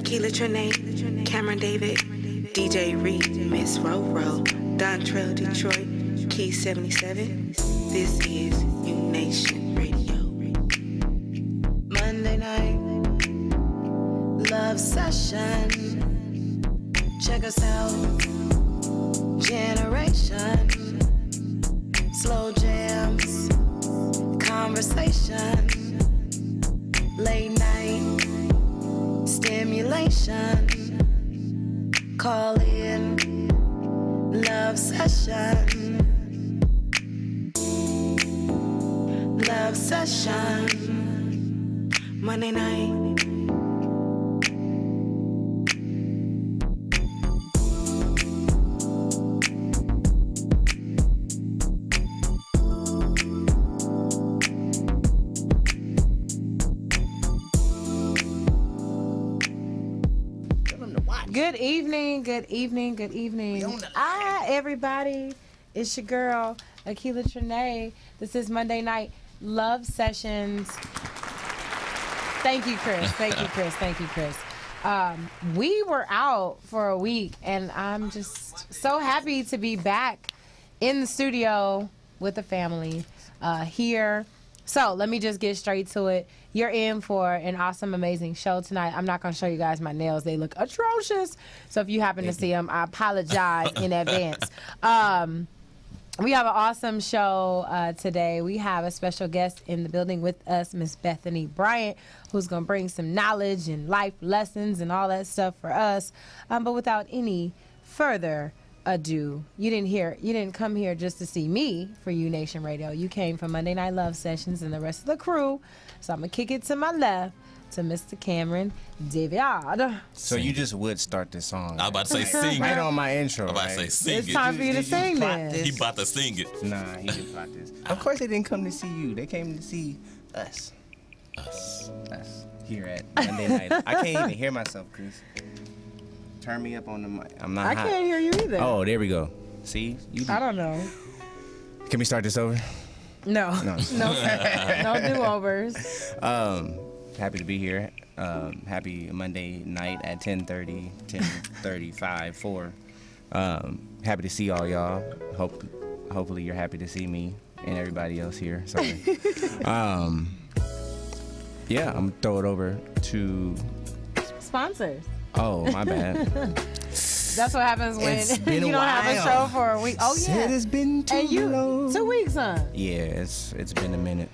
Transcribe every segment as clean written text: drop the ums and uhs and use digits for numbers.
Akila Trinae, Cameron David, DJ Reed, Miss Roro, Dontrell Detroit, Key 77. This is U Nation Radio. Monday night, love session. Check us out. Generation, slow jams, conversation, late night, stimulation. Call in, love session, love session, Monday night. Good evening, good evening, good evening. Hi, everybody. It's your girl, Akila Trinae. This is Monday Night Love Sessions. Thank you, Chris. Thank you, Chris. Thank you, Chris. We were out for a week, and I'm just so happy to be back in the studio with the family here. So let me just get straight to it. You're in for an awesome, amazing show tonight. I'm not going to show you guys my nails. They look atrocious. So if you happen to see them, I apologize in advance. We have an awesome show today. We have a special guest in the building with us, Miss Bethany Bryant, who's going to bring some knowledge and life lessons and all that stuff for us. But without any further ado, you didn't come here just to see me for U Nation Radio. You came for Monday Night Love Sessions and the rest of the crew. So I'm gonna kick it to my left to Mr. Cameron David. So you just would start this song. I was about to say sing right it. on my intro. I was about to say sing It's it. time for you to sing then. He about to sing it. Nah, he didn't plot this. Of course they didn't come to see you. They came to see us. Us here at Monday Night. I can't even hear myself, Chris. Turn me up on the mic. I'm not I hot. can't hear you either. Oh, there we go. See? I don't know. Can we start this over? No. No. No do-overs. Happy to be here. Happy Monday night at 10:30, 10:35, 4. Happy to see all y'all. Hopefully you're happy to see me and everybody else here. Sorry. Yeah, I'm gonna throw it over to Sponsors. Oh, my bad. That's what happens when It's been you a don't have a while. show for a week. Oh yeah. It has been too And you long. 2 weeks, huh? Yeah, it's been a minute.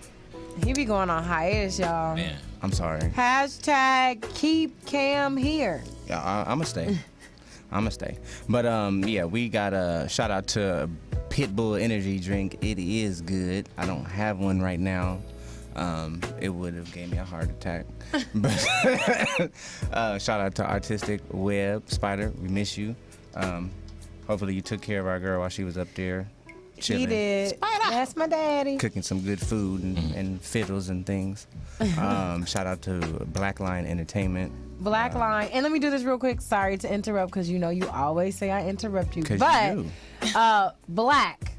He be going on hiatus, y'all. Man. I'm sorry. Hashtag keep Cam here. Yeah, I'ma stay. I'ma stay. But yeah, we got a shout out to Pitbull Energy Drink. It is good. I don't have one right now. It would have gave me a heart attack. But shout out to Artistic Web Spider. We miss you. Hopefully you took care of our girl while she was up there chilling. He did. That's my daddy. Cooking some good food and fiddles and things. Shout out to Black Line Entertainment. Black Line. And let me do this real quick. Sorry to interrupt because you know you always say I interrupt you. 'Cause But you Black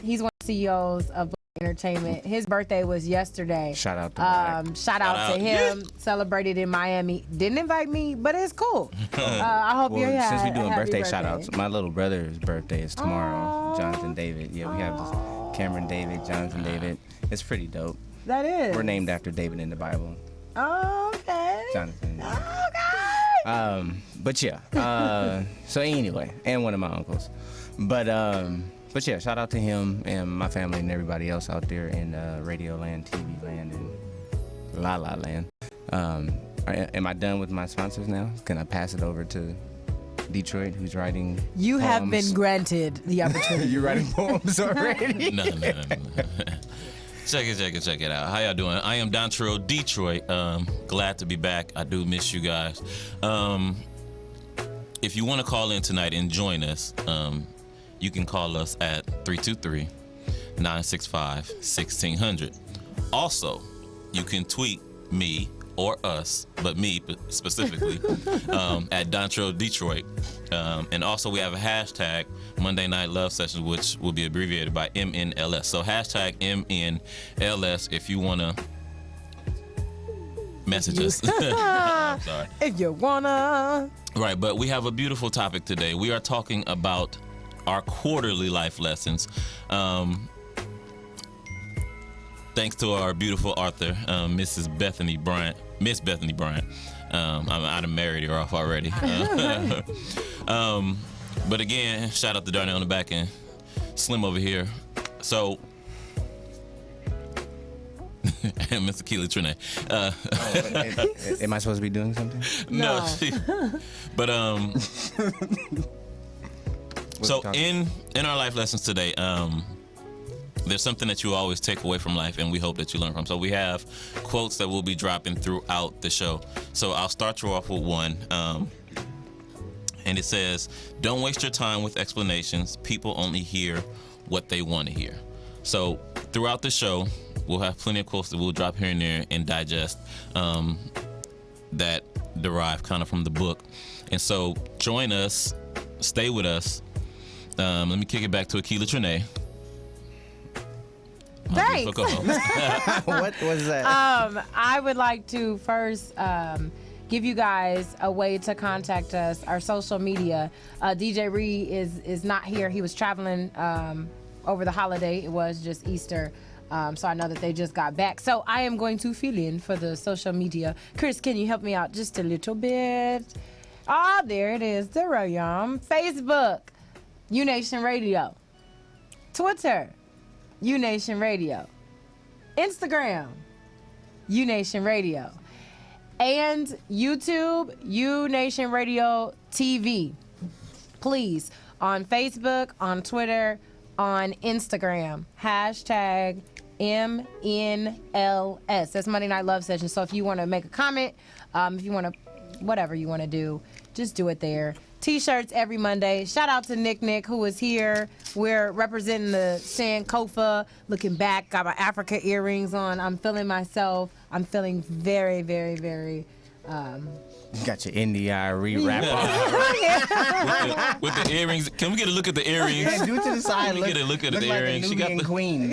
he's one of the CEOs of Black Entertainment. His birthday was yesterday. Shout out to Black. Shout out to him. Celebrated in Miami. Didn't invite me, but it's cool. I hope Well, you're happy. since we're doing birthday shout outs, my little brother's birthday is tomorrow. Jonathan David. Yeah, we have this Cameron David, Jonathan David. It's pretty dope. That is. We're named after David in the Bible. Okay. Jonathan. Okay. But yeah. So anyway, and one of my uncles. But yeah, shout out to him and my family and everybody else out there in Radio Land, TV Land, and La La Land. Am I done with my sponsors now? Can I pass it over to Detroit, who's writing You have poems? been granted the opportunity. You're writing poems already? No. Check it out. How y'all doing? I am Dontrell Detroit. Glad to be back. I do miss you guys. If you want to call in tonight and join us, you can call us at 323-965-1600. Also, you can tweet me or us, but me specifically, at Dontrell Detroit. And also we have a hashtag, Monday Night Love Sessions, which will be abbreviated by MNLS. So hashtag MNLS if you want to message us. Sorry. If you wanna. Right, but we have a beautiful topic today. We are talking about our quarterly life lessons. Thanks to our beautiful author, Miss Bethany Bryant. I done married her off already. But again, shout out to Darnell on the back end. Slim over here. So, and Mr. Keela Trine. Am I supposed to be doing something? No. But so in our life lessons today, there's something that you always take away from life, and we hope that you learn from. So we have quotes that we'll be dropping throughout the show. So I'll start you off with one, and it says, "Don't waste your time with explanations. People only hear what they want to hear." So throughout the show, we'll have plenty of quotes that we'll drop here and there and digest that derive kind of from the book. And so join us, stay with us. Let me kick it back to Akila Trine. Thanks. What was that? I would like to first give you guys a way to contact us, our social media. DJ Reed is not here. He was traveling over the holiday. It was just Easter. So I know that they just got back. So I am going to fill in for the social media. Chris, can you help me out just a little bit? Ah, there it is. There I am. Facebook, UNation Radio. Twitter, UNation Radio. Instagram, UNation Radio. And YouTube, UNation Radio TV. Please, on Facebook, on Twitter, on Instagram, hashtag MNLS. That's Monday Night Love Session. So if you want to make a comment, if you want to, whatever you want to do, just do it there. T-shirts every Monday. Shout out to Nick, who is here. We're representing the Sankofa, looking back. Got my Africa earrings on. I'm feeling myself. I'm feeling very, very, very... Got your NDI rewrap on. with the earrings. Can we get a look at the earrings? Yeah, do it to the side. Let me get a look at the earrings. Like she got the queen.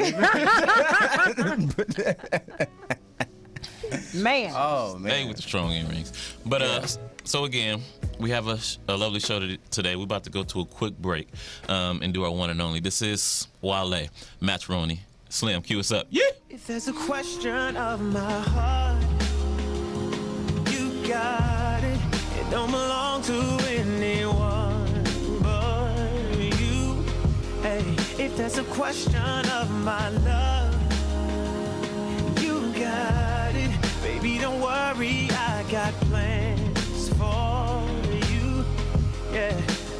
Man. Oh, man. Hey, with the strong earrings. But so again, we have a lovely show today. We're about to go to a quick break and do our one and only. This is Wale, Match-Roni. Slim, cue us up. Yeah. If there's a question of my heart, you got it. It don't belong to anyone but you. Hey, if there's a question of my love, you got it. Baby, don't worry, I got plans for you. Yeah,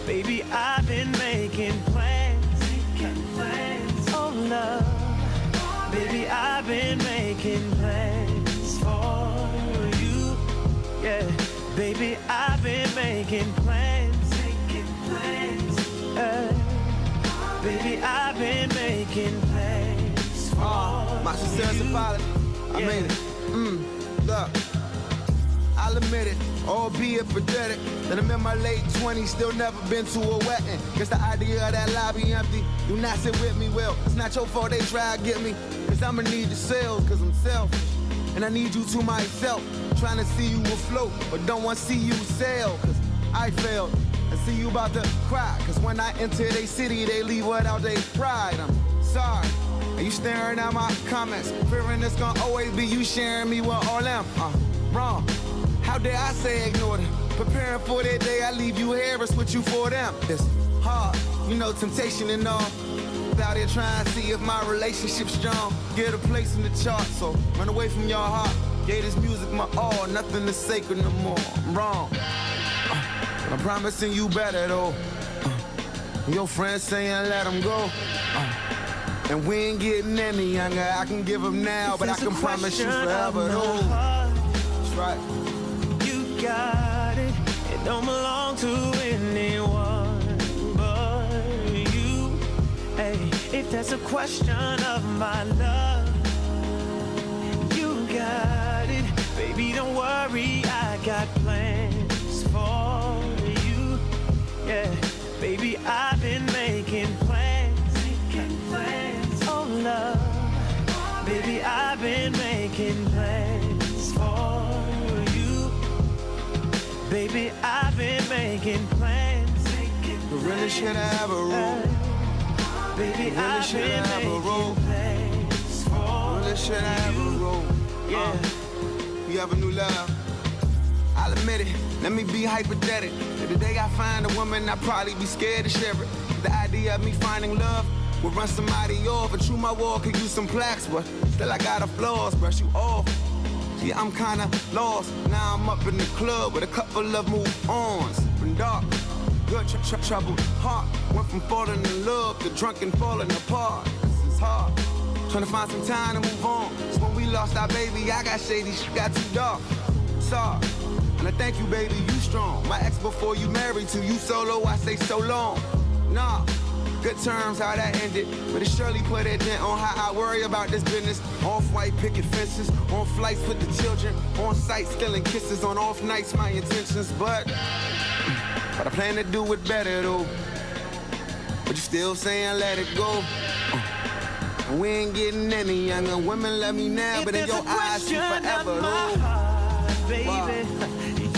baby, I've been making plans. Oh, love. Baby, I've been making plans for you. Yeah, baby, I've been making plans. Baby, I've been making plans for my sincerest apology. I mean it. Look, I'll admit it, albeit pathetic, that I'm in my late 20s, still never been to a wedding. Guess the idea of that lobby empty, do not sit with me, well, it's not your fault they try to get me, cause I'ma need the sales, cause I'm selfish, and I need you to myself, trying to see you afloat, but don't want to see you sail, cause I failed, and see you about to cry, cause when I enter they city, they leave without their pride. I'm sorry. Are you staring at my comments? Fearing it's gonna always be you sharing me with all them. Wrong. How dare I say ignore them? Preparing for that day I leave you here and switch you for them. It's hard, you know, temptation and all. Out here trying to see if my relationship's strong. Get a place in the chart, so run away from your heart. Gave this music my all, nothing is sacred no more. I'm wrong. I'm promising you better though. Your friends saying let them go. And we ain't getting any younger. I can give them now, but I can promise you forever. No. That's right. You got it. It don't belong to anyone but you. Hey, if there's a question of my love, you got it. Baby, don't worry, I got plans for you. Yeah, baby, I've been making plans. Oh, love. Baby, I've been making plans for you. Baby, I've been making plans. The realest shit I ever wrote. Baby, The realest I've shit been I ever making wrote. plans The for realest shit I ever wrote. yeah. You have a new love. I'll admit it, let me be hypothetical. If the day I find a woman, I'd probably be scared to share it. The idea of me finding love would run somebody off. A true my wall could use some plaques, but still I got a flaws, brush you off. See, I'm kinda lost. Now I'm up in the club with a couple of move-ons. From dark, good troubled heart. Went from falling in love to drunk and falling apart. This is hard. Trying to find some time to move on. So when we lost our baby, I got shady, she got too dark. Sorry. And I thank you, baby, you strong. My ex before you married to you solo, I say so long. Nah, good terms, how that ended. But it surely put a dent on how I worry about this business. Off-white picket fences, on flights with the children, on site stealing kisses, on off nights my intentions. But I plan to do it better though. But you still saying let it go. And we ain't getting any younger. Women love me now, but in your eyes, you forever though. Baby,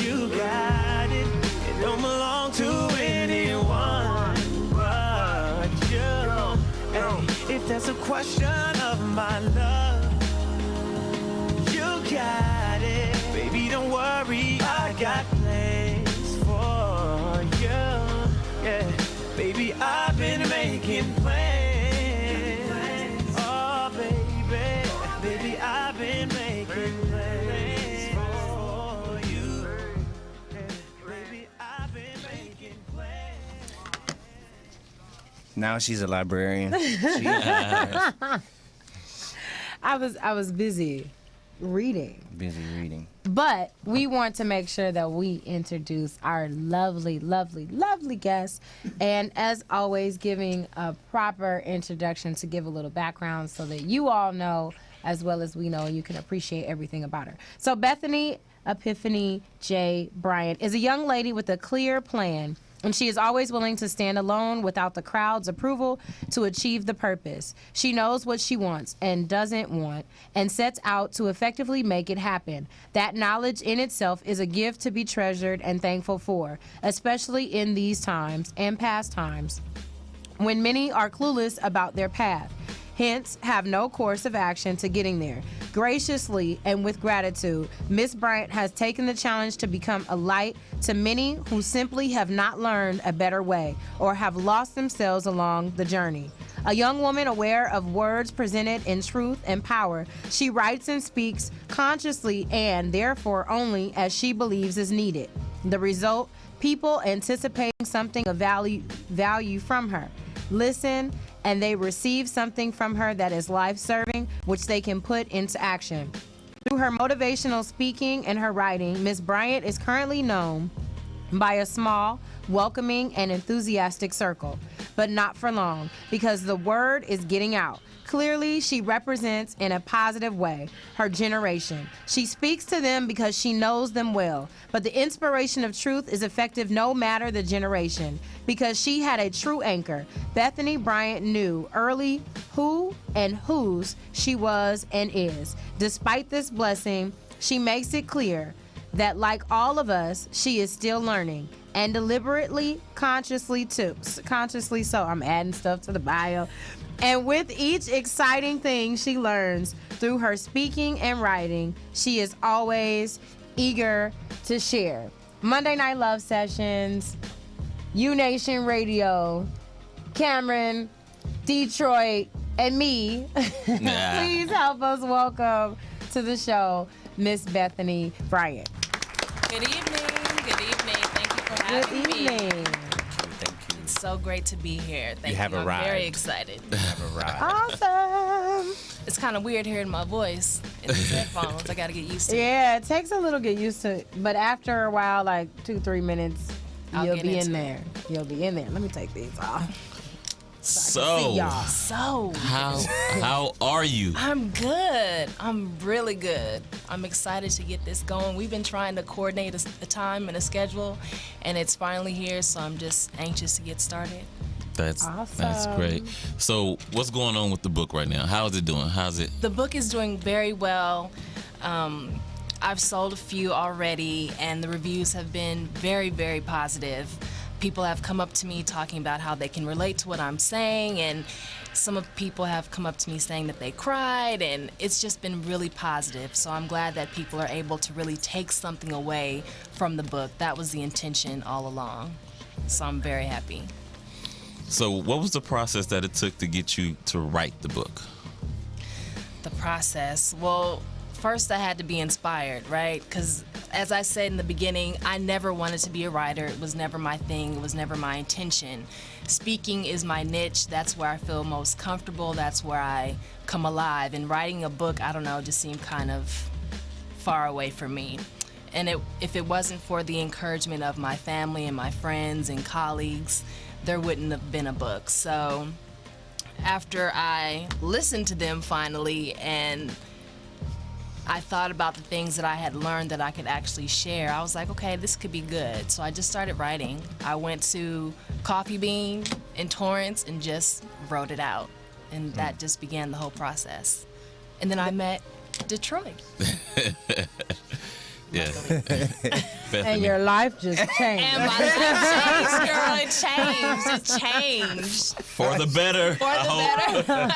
you got it. It don't belong to anyone but you. Hey, if that's a question of my love, you got it. Baby, don't worry, I got plans for you. Yeah, baby, I've been making plans. Oh, baby, baby, I've been making plans. Now she's a librarian. I was busy reading. Busy reading. But we want to make sure that we introduce our lovely, lovely, lovely guest. And as always, giving a proper introduction to give a little background so that you all know as well as we know and you can appreciate everything about her. So Bethany Epiphany J. Bryant is a young lady with a clear plan. And she is always willing to stand alone without the crowd's approval to achieve the purpose. She knows what she wants and doesn't want and sets out to effectively make it happen. That knowledge in itself is a gift to be treasured and thankful for, especially in these times and past times when many are clueless about their path. Hence, have no course of action to getting there. Graciously and with gratitude, Miss Bryant has taken the challenge to become a light to many who simply have not learned a better way or have lost themselves along the journey. A young woman aware of words presented in truth and power, she writes and speaks consciously and therefore only as she believes is needed. The result, people anticipating something of value from her. Listen, and they receive something from her that is life-serving, which they can put into action. Through her motivational speaking and her writing, Ms. Bryant is currently known by a small, welcoming, and enthusiastic circle. But not for long, because the word is getting out. Clearly, she represents, in a positive way, her generation. She speaks to them because she knows them well. But the inspiration of truth is effective no matter the generation. Because she had a true anchor, Bethany Bryant knew early who and whose she was and is. Despite this blessing, she makes it clear that, like all of us, she is still learning. And deliberately, consciously so. I'm adding stuff to the bio. And with each exciting thing she learns through her speaking and writing, she is always eager to share. Monday Night Love Sessions, U-Nation Radio, Cameron, Detroit, and me. Nah. Please help us welcome to the show, Miss Bethany Bryant. Good evening. Good evening. Thank you for having Good evening. me. It's so great to be here. Thank you. have I'm arrived. very excited. You have arrived. Awesome. It's kind of weird hearing my voice in these headphones. I got to get used to it. Yeah, it takes a little get used to it, but after a while, like 2-3 minutes, I'll you'll get be into in it. there. You'll be in there. Let me take these off. So, Y'all. So, how are you? I'm good. I'm really good. I'm excited to get this going. We've been trying to coordinate a time and a schedule, and it's finally here, so I'm just anxious to get started. That's Awesome. great. So, what's going on with the book right now? How's it doing? How's it? The book is doing very well. I've sold a few already, and the reviews have been very, very positive. People have come up to me talking about how they can relate to what I'm saying, and some of people have come up to me saying that they cried, and it's just been really positive. So I'm glad that people are able to really take something away from the book. That was the intention all along. So I'm very happy. So what was the process that it took to get you to write the book? The process, well, first I had to be inspired, right? Because as I said in the beginning, I never wanted to be a writer. It was never my thing. It was never my intention. Speaking is my niche. That's where I feel most comfortable. That's where I come alive. And writing a book, I don't know, just seemed kind of far away from me. And if it wasn't for the encouragement of my family and my friends and colleagues, there wouldn't have been a book. So after I listened to them finally, and I thought about the things that I had learned that I could actually share, I was like, okay, this could be good. So I just started writing. I went to Coffee Bean in Torrance and just wrote it out. And that just began the whole process. And then I met Detroit. Yeah. And your life just changed. And my life changed, girl. It changed. For the better. For the better.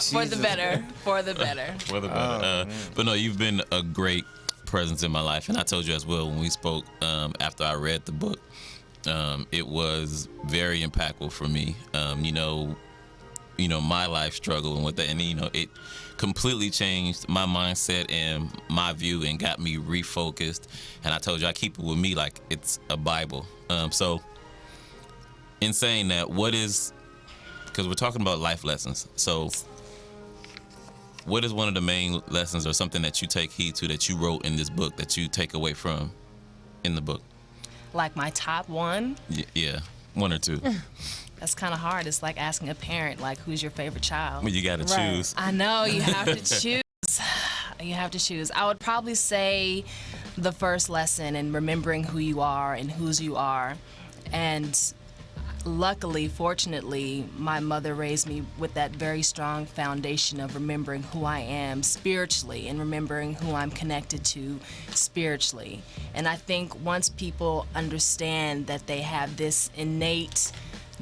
For the better. For the better. For the better. But no, you've been a great presence in my life, and I told you as well when we spoke after I read the book. It was very impactful for me. My life struggle and with that, and it completely changed my mindset and my view and got me refocused. And I told you I keep it with me like it's a Bible. So in saying that, because we're talking about life lessons, so what is one of the main lessons or something that you take heed to that you wrote in this book that you take away from in the book? Like my top one? Yeah, one or two. That's kind of hard. It's like asking a parent, like, who's your favorite child? Well, you got to choose. I know, you have to choose. You have to choose. I would probably say the first lesson in remembering who you are and whose you are. And luckily, fortunately, my mother raised me with that very strong foundation of remembering who I am spiritually and remembering who I'm connected to spiritually. And I think once people understand that they have this innate,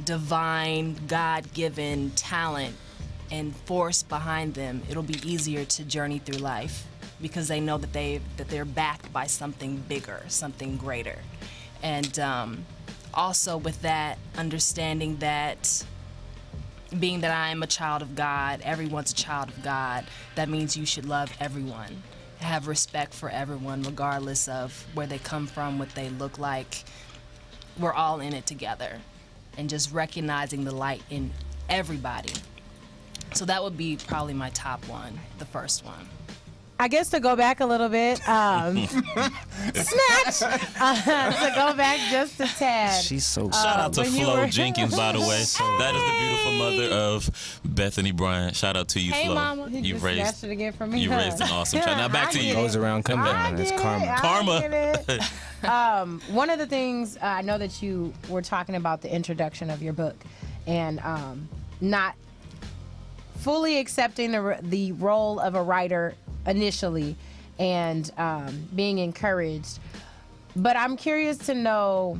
divine, God-given talent and force behind them, it'll be easier to journey through life because they know that they're backed by something bigger, something greater. And also with that, understanding that being that I am a child of God, everyone's a child of God, that means you should love everyone, have respect for everyone regardless of where they come from, what they look like. We're all in it together. And just recognizing the light in everybody. So that would be probably my top one, the first one. I guess to go back a little bit, snatch! To go back just a tad. She's so Shout out to Flo Jenkins, by the way. That is the beautiful mother of Bethany Bryant. Shout out to you, Hey, Flo. Mama. You You've just raised snatched it again from me. you raised an awesome child. Now back to you. goes around, come down. It's karma. Karma. One of the things I know that you were talking about the introduction of your book and not fully accepting the role of a writer initially and being encouraged. But I'm curious to know,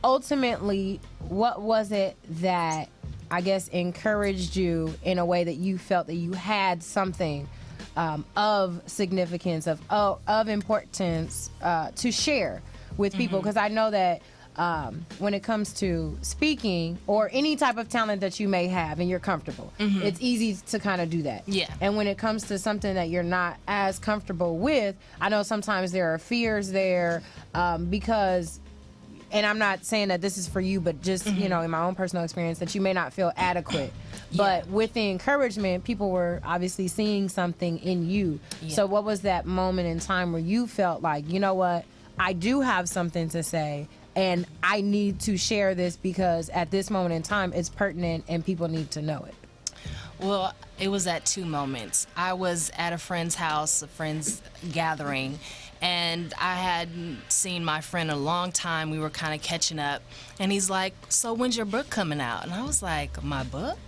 ultimately, what was it that I guess encouraged you in a way that you felt that you had something of significance, of importance to share with people? Because I know that when it comes to speaking or any type of talent that you may have and you're comfortable, it's easy to kind of do that. Yeah. And when it comes to something that you're not as comfortable with, I know sometimes there are fears there because, and I'm not saying that this is for you, but just, in my own personal experience, that you may not feel adequate. But with the encouragement, people were obviously seeing something in you. Yeah. So what was that moment in time where you felt like, you know what, I do have something to say and I need to share this because at this moment in time, it's pertinent and people need to know it? Well, it was at two moments. I was at a friend's house, a friend's gathering, and I hadn't seen my friend in a long time. We were kind of catching up, and he's like, so when's your book coming out? And I was like, my book?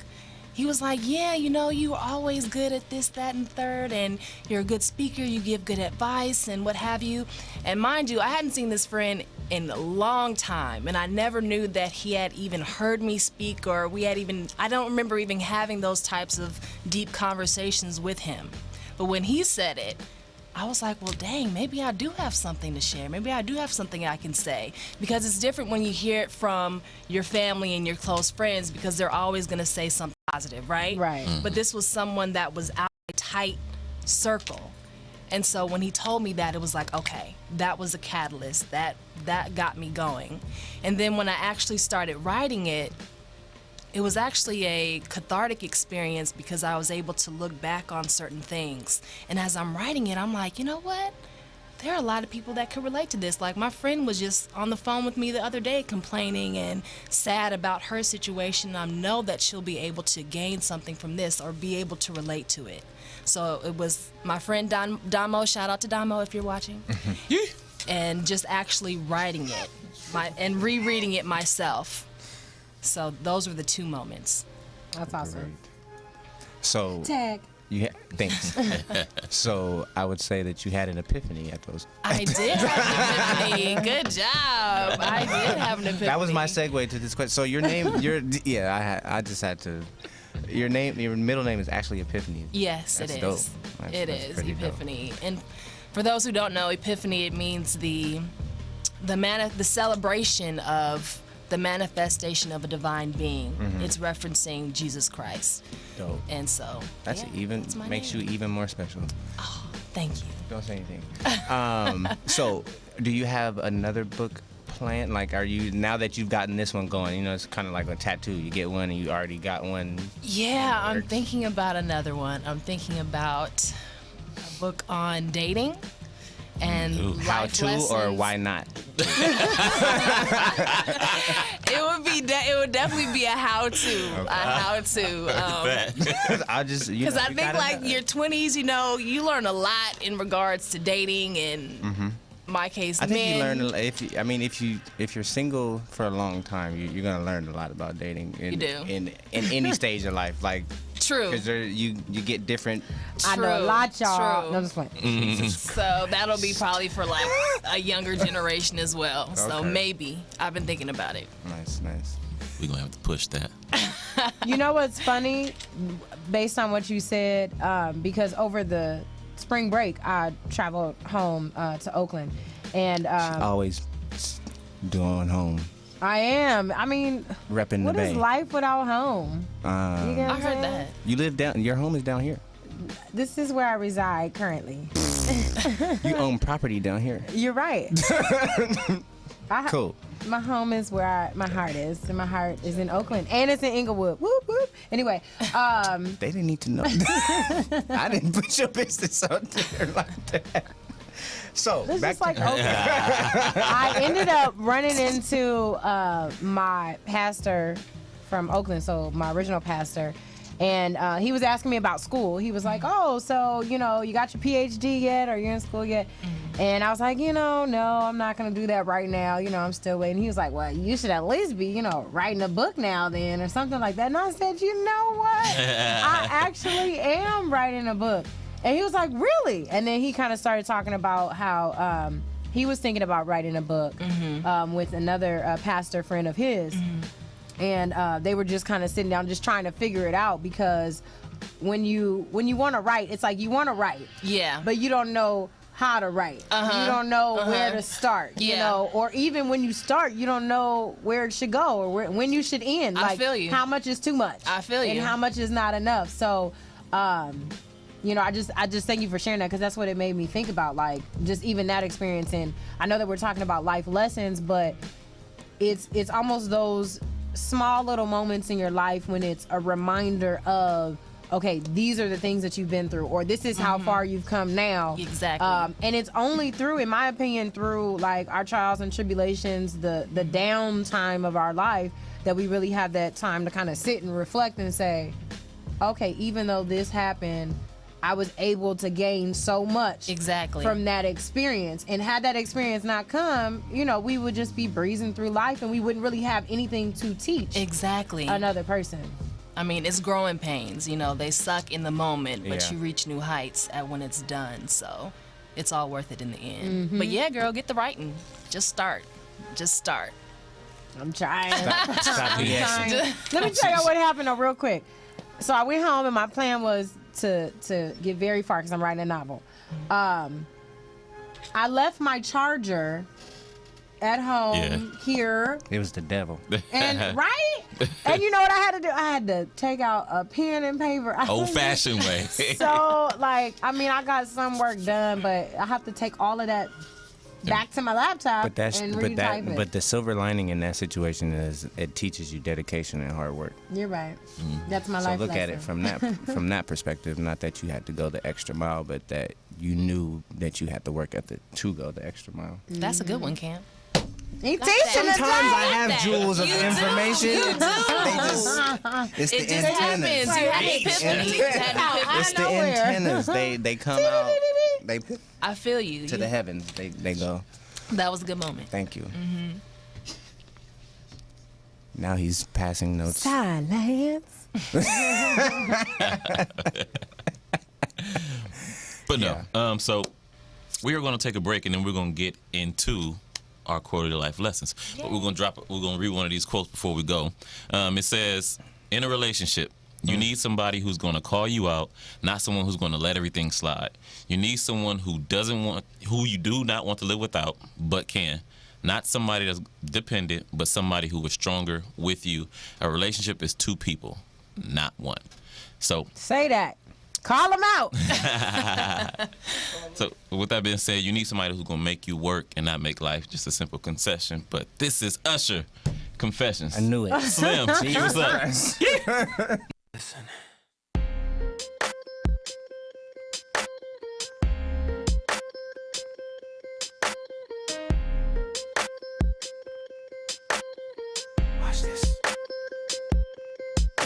he was like, yeah, you know, you were always good at this, that, and third, and you're a good speaker, you give good advice, and what have you. And mind you, I hadn't seen this friend in a long time, and I never knew that he had even heard me speak, or I don't remember even having those types of deep conversations with him. But when he said it, I was like, well, dang, maybe I do have something to share. Maybe I do have something I can say. Because it's different when you hear it from your family and your close friends, because they're always going to say something positive, right? Right. But this was someone that was out of a tight circle. And so when he told me that, it was like, okay, that was a catalyst. That got me going. And then when I actually started writing it, it was actually a cathartic experience because I was able to look back on certain things. And as I'm writing it, I'm like, you know what? There are a lot of people that could relate to this. Like, my friend was just on the phone with me the other day complaining and sad about her situation. I know that she'll be able to gain something from this or be able to relate to it. So it was my friend Damo, shout out to Damo if you're watching, and just actually writing it and rereading it myself. So those were the two moments. That's awesome. So Tag. Thanks. So I would say that you had an epiphany at those. I did have an epiphany. Good job. I did have an epiphany. That was my segue to this question. So your name, I just had to. Your middle name is actually Epiphany. Yes, That's it is. Dope. It is Epiphany. Dope. And for those who don't know, Epiphany, it means the celebration of the manifestation of a divine being. Mm-hmm. It's referencing Jesus Christ. Dope. And so that's makes you even more special. Oh, thank you. Don't say anything. So, do you have another book planned? Like, are you, now that you've gotten this one going, you know, it's kind of like a tattoo. You get one and you already got one. Yeah, I'm thinking about another one. I'm thinking about a book on dating. And how to lessons. Or why not? It would definitely be a how to. Okay. A how to. I just because I think like your 20s, you know, you learn a lot in regards to dating and my case. I think you learn if you're single for a long time, you're gonna learn a lot about dating. You do in any stage of life, like. True. Because you get different. I know a lot, y'all. True. No, just playing. So that'll be probably for like a younger generation as well. Okay. So maybe I've been thinking about it. Nice. We're gonna have to push that. You know what's funny, based on what you said, because over the spring break I traveled home to Oakland, and always doing home. I am. I mean, repping what the Bay. is life without home? I heard that. You live down. Your home is down here. This is where I reside currently. You own property down here. You're right. Cool. My home is where my heart is, and my heart is in Oakland, and it's in Inglewood. Whoop whoop. Anyway, they didn't need to know. I didn't put your business out there like that. So this is like Oakland. I ended up running into my pastor from Oakland, so my original pastor, and he was asking me about school. He was like, "Oh, so you know, you got your PhD yet, or you're in school yet?" And I was like, "You know, no, I'm not gonna do that right now. You know, I'm still waiting." He was like, "Well, you should at least be, you know, writing a book now, then, or something like that." And I said, "You know what? I actually am writing a book." And he was like, "Really?" And then he kind of started talking about how he was thinking about writing a book with another pastor friend of his. And they were just kind of sitting down, just trying to figure it out, because when you want to write, it's like you want to write, but you don't know how to write. You don't know where to start, you know, or even when you start, you don't know where it should go, or when you should end. I feel you. How much is too much? I feel you. And how much is not enough? So, you know, I just thank you for sharing that, because that's what it made me think about, like, just even that experience. And I know that we're talking about life lessons, but it's almost those small little moments in your life when it's a reminder of, okay, these are the things that you've been through, or this is how far you've come now. Exactly. And it's only through, in my opinion, through like our trials and tribulations, the downtime of our life, that we really have that time to kind of sit and reflect and say, okay, even though this happened, I was able to gain so much from that experience. And had that experience not come, you know, we would just be breezing through life, and we wouldn't really have anything to teach another person. I mean, it's growing pains. You know, they suck in the moment, but Yeah. you reach new heights when it's done. So it's all worth it in the end. But yeah, girl, get the writing. Just start. Just start. I'm trying. Stop BSing. Let me tell you what happened though, real quick. So I went home and my plan was to get very far because I'm writing a novel. I left my charger at home here. It was the devil. And right? And you know what I had to do? I had to take out a pen and paper. Old-fashioned way. So, like, I mean, I got some work done, but I have to take all of that back to my laptop and retype it. But the silver lining in that situation is it teaches you dedication and hard work. You're right. That's my So life look lesson. at it from that perspective. Not that you had to go the extra mile, but that you knew that you had to work ethic to go the extra mile. That's a good one, Cam. He teaching us Sometimes I that. have jewels of information. It's the It just antennas. happens. You had an epiphany. You had an epiphany. It's the nowhere. antennas. They come out. They I feel you. to the heavens. They go. That was a good moment. Thank you. Now he's passing notes. Silence. But no. So we are going to take a break and then we're going to get into our quarterly life lessons. But we're going to read one of these quotes before we go. It says, in a relationship, you need somebody who's going to call you out, not someone who's going to let everything slide. You need someone who you do not want to live without, but can. Not somebody that's dependent, but somebody who is stronger with you. A relationship is two people, not one. So Say that. Call him out. So with that being said, you need somebody who's gonna make you work and not make life just a simple concession. But this is Usher Confessions. I knew it. Slim, what's up? Listen. Watch this.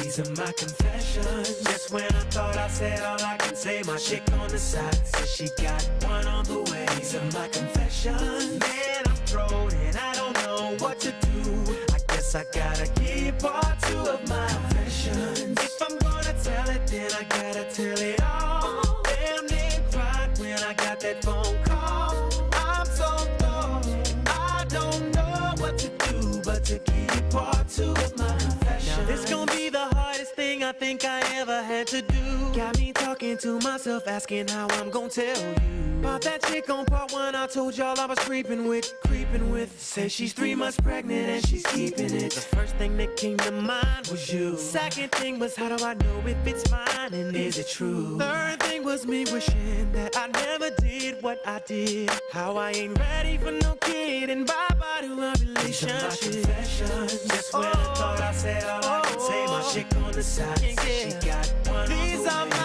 These are my confessions. Just when I thought I said all I can say, my chick on the side says she got one on the way. These are my confessions. Man, I'm thrown and I don't know what to do. I guess I gotta keep part two of my confessions. If I'm gonna tell it, then I gotta tell it all. Damn near cried when I got that phone call. I'm so low, I don't know what to do but to keep part two of my confessions. Now this gonna be the hardest thing I think I ever had to do. Got me talking to myself, asking how I'm gonna tell you about that chick on part one. I told y'all I was creeping with. Says she's 3 months pregnant and she's keeping it. The first thing that came to mind was you. Second thing was, how do I know if it's mine and is it true? Third thing was me wishing that I never did what I did. How I ain't ready for no kid and bye-bye to a relationship. These are my confessions. Just when I thought I said all I can say, my chick on the side says she got one. These are my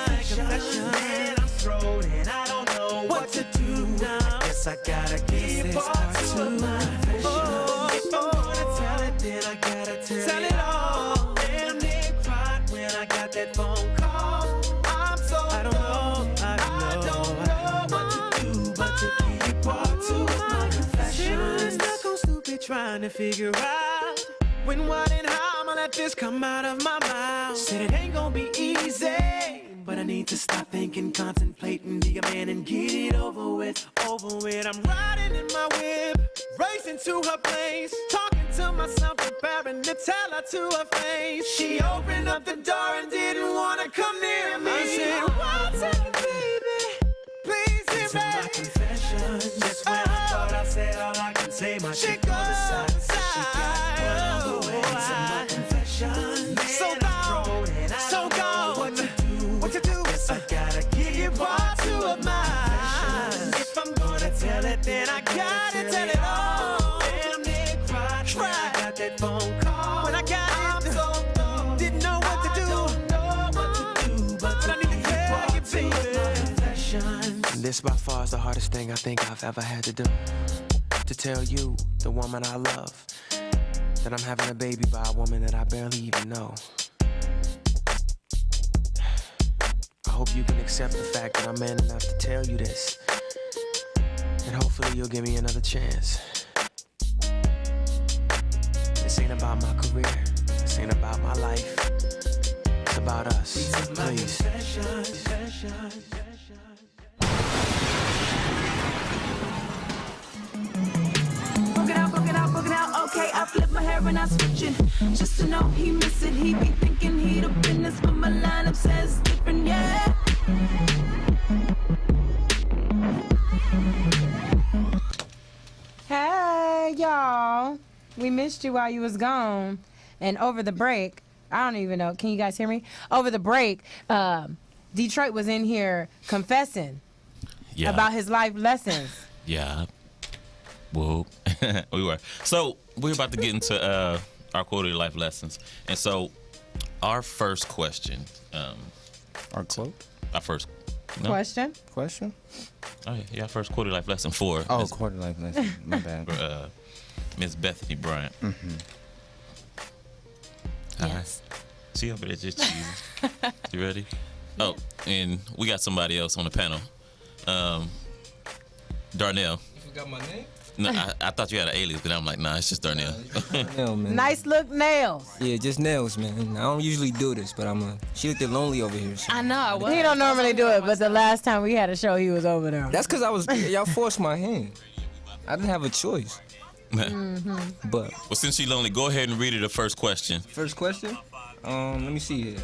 confessions. Man, I'm thrown and I don't know what to do now. I guess I gotta keep part two of my confessions. If I'm gonna tell it, then I gotta tell it all. Damn near cried when I got that phone call. I'm so I don't know what to do but to keep part two of my confessions. Stuck on stupid trying to figure out when, what, and how I'ma let this come out of my mouth. Said it ain't gonna be easy, but I need to stop thinking, contemplating, be a man and get it over with. I'm riding in my whip, racing to her place, talking to myself, preparing to tell her to her face. She opened up the door and didn't wanna come near me. I said, what's it, baby? Please hear me. These are my confessions. Just when I thought I said all I can say, my chick on the side said she got one on the way. These are my confessions. Man, I'm thrown and I don't know what to do. Guess I gotta give you part two of mine. If I'm gonna tell it, then I gotta tell it all. Damn near cried when I got that phone call. When I got it, so didn't know what to do. Don't know what to do, but I need to tell you, baby. This by far is the hardest thing I think I've ever had to do. To tell you, the woman I love, that I'm having a baby by a woman that I barely even know. I hope you can accept the fact that I'm man enough to tell you this. And hopefully you'll give me another chance. This ain't about my career. This ain't about my life. It's about us. Please. Book it out, okay, I flip my hair and I switch it. Just to know he miss it, he be thinking he the business, but my lineup says different, yeah. Hey, y'all. We missed you while you was gone. And over the break, I don't even know, can you guys hear me? Over the break, Detroit was in here confessing about his life lessons. Yeah. Whoa. We were. So we're about to get into our quarterly life lessons. And so our first question. Our quote? Our first Question? Oh, yeah, our first quarterly life lesson for quarterly life lesson. My bad. for Miss Bethany Bryant. Mm-hmm. Yes. She over there just cheesing. You ready? Oh, and we got somebody else on the panel. Darnell. You forgot my name? No, I thought you had an alias, but I'm like, nah, it's just Darnell. Darnell, man. Nice look nails. Yeah, just nails, man. I don't usually do this, but she looked lonely over here. So. I know. I was. He don't normally do it, but the last time we had a show, he was over there. That's because y'all forced my hand. I didn't have a choice. Mm-hmm. But well, since she's lonely, go ahead and read her the first question. First question? Let me see here.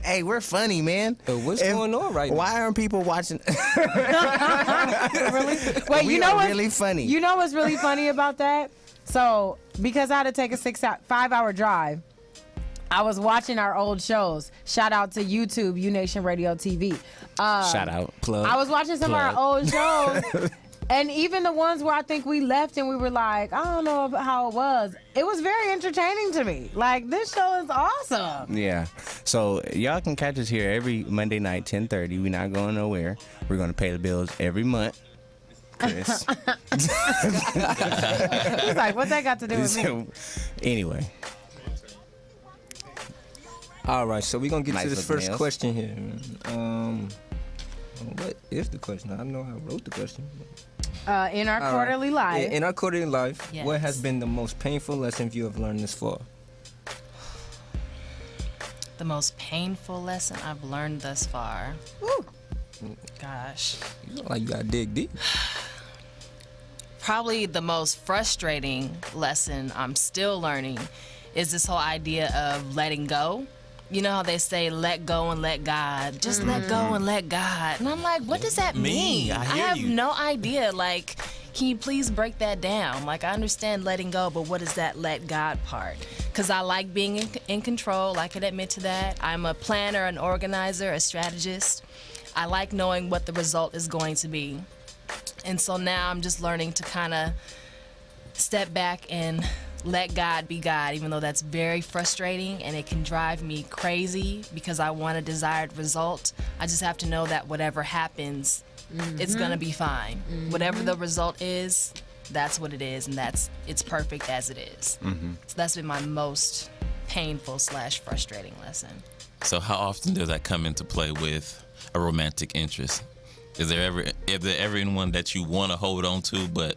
Hey, we're funny, man. What's going on right now? Why aren't people watching? Really? Wait, we you know are what's really funny. You know what's really funny about that? So, because I had to take a 5-hour drive, I was watching our old shows. Shout out to YouTube, U-Nation Radio TV. Shout out. Plug. I was watching some of our old shows. And even the ones where I think we left and we were like, I don't know how it was very entertaining to me. Like, this show is awesome. Yeah. So y'all can catch us here every Monday night, 10:30. We're not going nowhere. We're going to pay the bills every month. Chris. He's like, what's that got to do with me? Anyway. All right, so we're going to get to this first nails. question here. What is the question? I know I wrote the question. In our quarterly life. In our quarterly life, Yes. what has been the most painful lesson you have learned this far? The most painful lesson I've learned thus far. Woo. Gosh. You look like you got to dig deep. Probably the most frustrating lesson I'm still learning is this whole idea of letting go. You know how they say, let go and let God. Just let go and let God. And I'm like, what does that mean? I hear have you. no idea. Like, can you please break that down? Like, I understand letting go, but what is that let God part? Because I like being in control. I can admit to that. I'm a planner, an organizer, a strategist. I like knowing what the result is going to be. And so now I'm just learning to kind of step back and let God be God, even though that's very frustrating and it can drive me crazy because I want a desired result. I just have to know that whatever happens, it's gonna be fine. Whatever the result is, that's what it is, and it's perfect as it is. So that's been my most painful / frustrating lesson. So how often does that come into play with a romantic interest? Is there ever anyone that you want to hold on to, but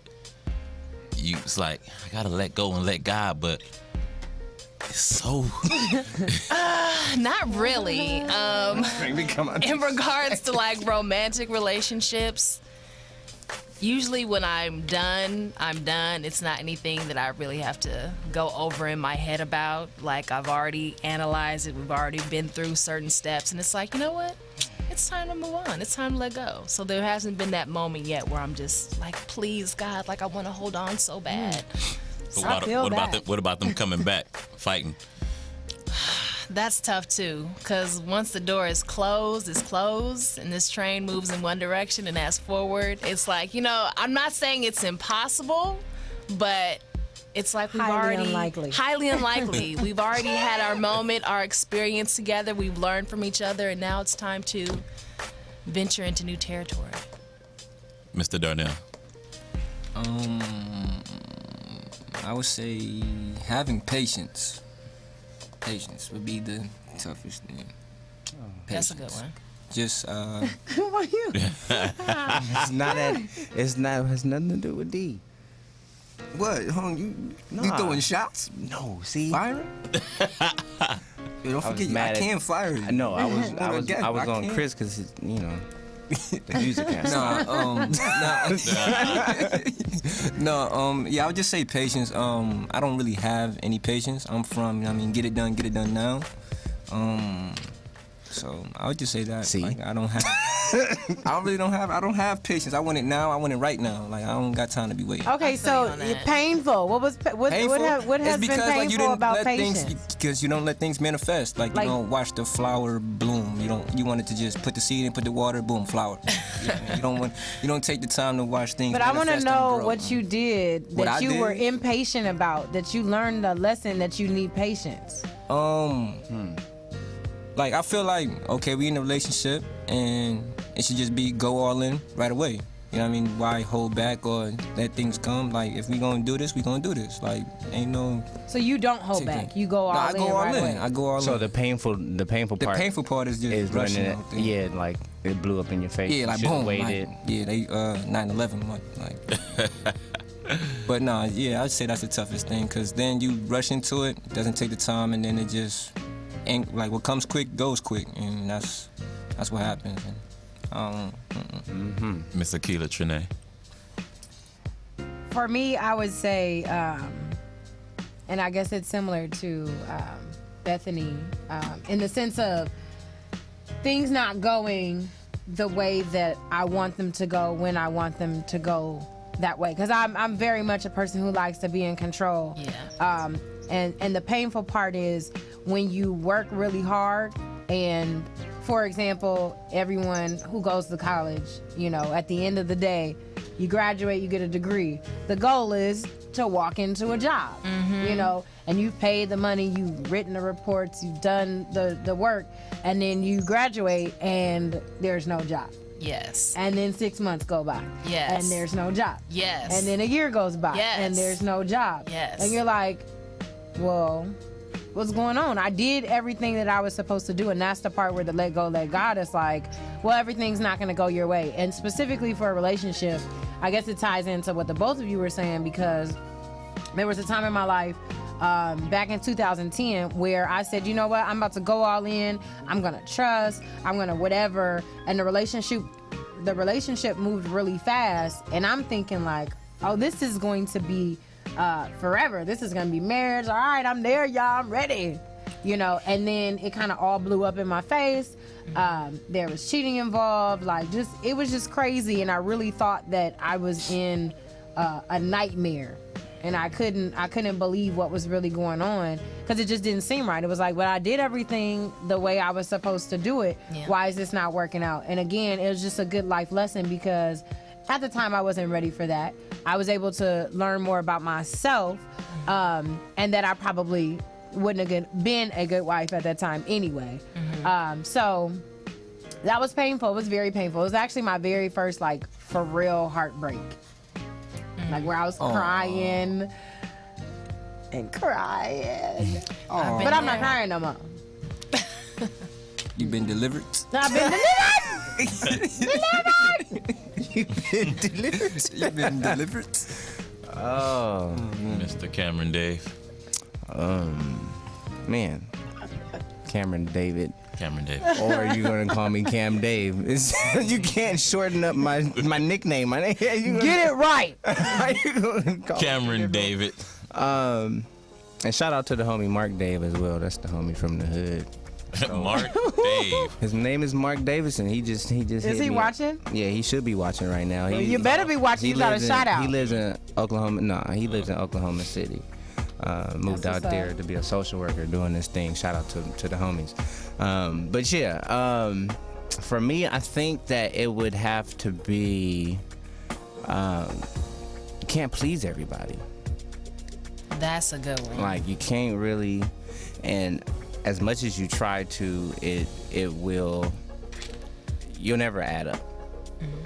it's like, I gotta let go and let God, but it's so Not really. In regards to like romantic relationships, usually when I'm done. It's not anything that I really have to go over in my head about. Like, I've already analyzed it. We've already been through certain steps, and it's like, you know what? It's time to move on. It's time to let go. So there hasn't been that moment yet where I'm just like, please, God, like I want to hold on so bad. What about them coming back, fighting? That's tough too, because once the door is closed, and this train moves in one direction and as forward, it's like, I'm not saying it's impossible, but it's like highly unlikely. We've already had our moment, our experience together. We've learned from each other, and now it's time to venture into new territory. Mr. Darnell. I would say having patience. Patience would be the toughest thing. That's a good one. Just Who are you? It has nothing to do with D. What? You Nah. throwing shots? No, see. Firing? Yo, don't forget, I can't fire you. No, I was I on can't. Chris because you know the music has. Yeah, I would just say patience. I don't really have any patience. I'm from, get it done now. So I would just say that. See, like, I don't have patience. I want it now. I want it right now. Like, I don't got time to be waiting. Okay, so painful. What has been painful about patience? Because you don't let things manifest. Like, you don't watch the flower bloom. You want it to just put the seed in, put the water, boom, flower. You don't take the time to watch things. But I want to manifest know and grow. what you did What that I you did? were impatient about. That you learned a lesson that you need patience. Like, I feel like, okay, we in a relationship and it should just be go all in right away. You know what I mean? Why hold back or let things come? Like, if we gonna do this, we gonna do this. Like, ain't no. So you don't hold back. You go all I in. go all right in. away. I go all in. So the painful part. The painful part is just rushing. when it, like it blew up in your face. Yeah, like You should've boom. waited. Like, yeah, they 9/11. Like. But nah, yeah, I'd say that's the toughest thing, cause then you rush into it, doesn't take the time, and then it just ain't like what comes quick goes quick, and that's what happens. And, Miss Akila Trinae. For me, I would say, and I guess it's similar to Bethany, in the sense of things not going the way that I want them to go when I want them to go that way. Because I'm very much a person who likes to be in control. Yeah. And the painful part is when you work really hard and, for example, everyone who goes to college, at the end of the day, you graduate, you get a degree. The goal is to walk into a job, and you've paid the money, you've written the reports, you've done the work, and then you graduate and there's no job. Yes. And then 6 months go by. Yes. And there's no job. Yes. And then a year goes by. Yes. And there's no job. Yes. And you're like, well, what's going on? I did everything that I was supposed to do, and that's the part where the let go, let God is like, well, everything's not going to go your way. And specifically for a relationship, I guess it ties into what the both of you were saying, because there was a time in my life back in 2010 where I said, you know what, I'm about to go all in, I'm going to trust, I'm going to whatever, and the relationship moved really fast, and I'm thinking like, oh, this is going to be forever. This is gonna be marriage. All right, I'm there, y'all. I'm ready. And then it kind of all blew up in my face. There was cheating involved. It was just crazy. And I really thought that I was in a nightmare, and I couldn't believe what was really going on, because it just didn't seem right. It was like, well, I did everything the way I was supposed to do it. Yeah. Why is this not working out? And again, it was just a good life lesson, because at the time I wasn't ready for that. I was able to learn more about myself, and that I probably wouldn't have been a good wife at that time anyway. So that was painful. It was very painful. It was actually my very first, for real heartbreak. Where I was crying and crying. But I'm not crying no more. you been delivered? I've been delivered! You've been delivered? Oh, Mr. Cameron Dave. Man, Cameron David. Cameron Dave. Or are you gonna call me Cam Dave? You can't shorten up my nickname. Get it right. Cameron David. And shout out to the homie Mark Dave as well. That's the homie from the hood. Mark Dave. His name is Mark Davidson. He just Is he watching? Yeah, he should be watching right now. You better be watching. You got a shout out. He lives in Oklahoma. No, he lives in Oklahoma City. Moved out there up. to be a social worker doing this thing. Shout out to the homies. But yeah, for me, I think that it would have to be you can't please everybody. That's a good one. You can't really, and as much as you try to, you'll never add up.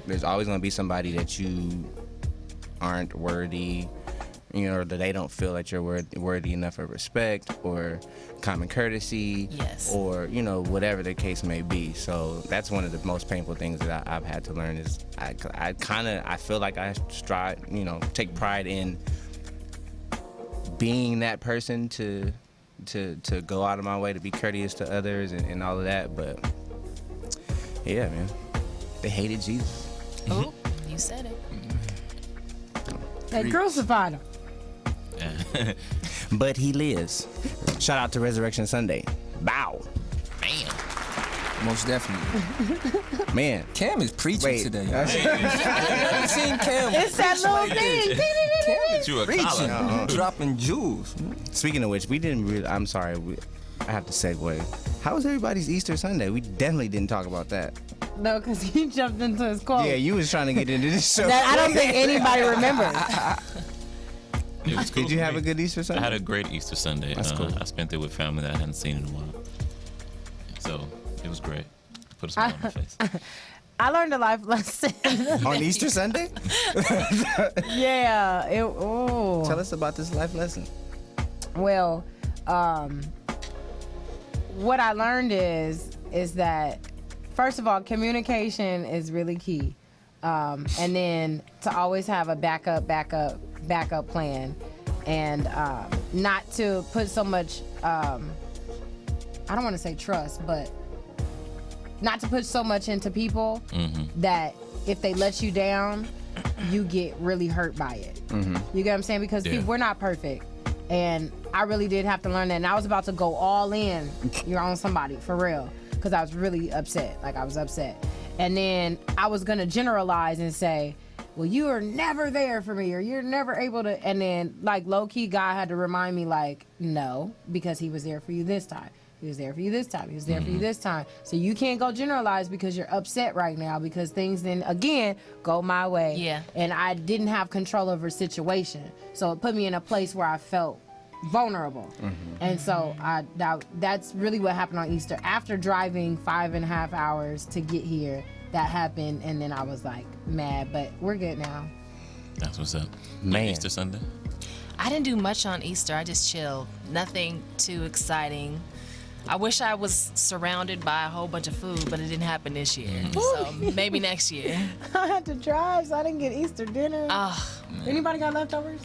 There's always going to be somebody that you aren't worthy, or that they don't feel that you're worthy enough of respect or common courtesy, yes, or whatever the case may be. So that's one of the most painful things that I've had to learn is I feel like I strive, take pride in being that person to go out of my way to be courteous to others and all of that. But yeah, man, they hated Jesus. Oh, you said it. They crucified him. But he lives. Shout out to Resurrection Sunday. Bow. Man. Most definitely. Man. Cam is preaching today. That's- I seen Cam. It's that little thing. You a Preaching, collar. dropping jewels. Speaking of which, we didn't really, I'm sorry, I have to segue. How was everybody's Easter Sunday? We definitely didn't talk about that. No, because he jumped into his quote. Yeah, you was trying to get into this show. That I don't think anybody remembers. It was cool Did you for have me. a good Easter Sunday? I had a great Easter Sunday. That's cool. I spent it with family that I hadn't seen in a while. So it was great. Put a smile on my face. I learned a life lesson. On Easter Sunday? Yeah. Tell us about this life lesson. Well, what I learned is that, first of all, communication is really key. And then to always have a backup plan, and not to put so much, I don't want to say trust, but not to put so much into people that if they let you down, you get really hurt by it. You get what I'm saying? Because people, we're not perfect. And I really did have to learn that. And I was about to go all in, you're on somebody, for real. Because I was really upset. Like, I was upset. And then I was going to generalize and say, well, you are never there for me, or you're never able to. And then, like, low-key, God had to remind me, like, no, because he was there for you this time. He was there for you this time. He was there for you this time. So you can't go generalize because you're upset right now, because things then, again, go my way. Yeah. And I didn't have control over a situation. So it put me in a place where I felt vulnerable. And so that's really what happened on Easter. After driving 5.5 hours to get here, that happened. And then I was like mad, but we're good now. That's what's up. Man. Easter Sunday. I didn't do much on Easter. I just chilled. Nothing too exciting. I wish I was surrounded by a whole bunch of food, but it didn't happen this year. So maybe next year. I had to drive, so I didn't get Easter dinner. Oh, Anybody got leftovers?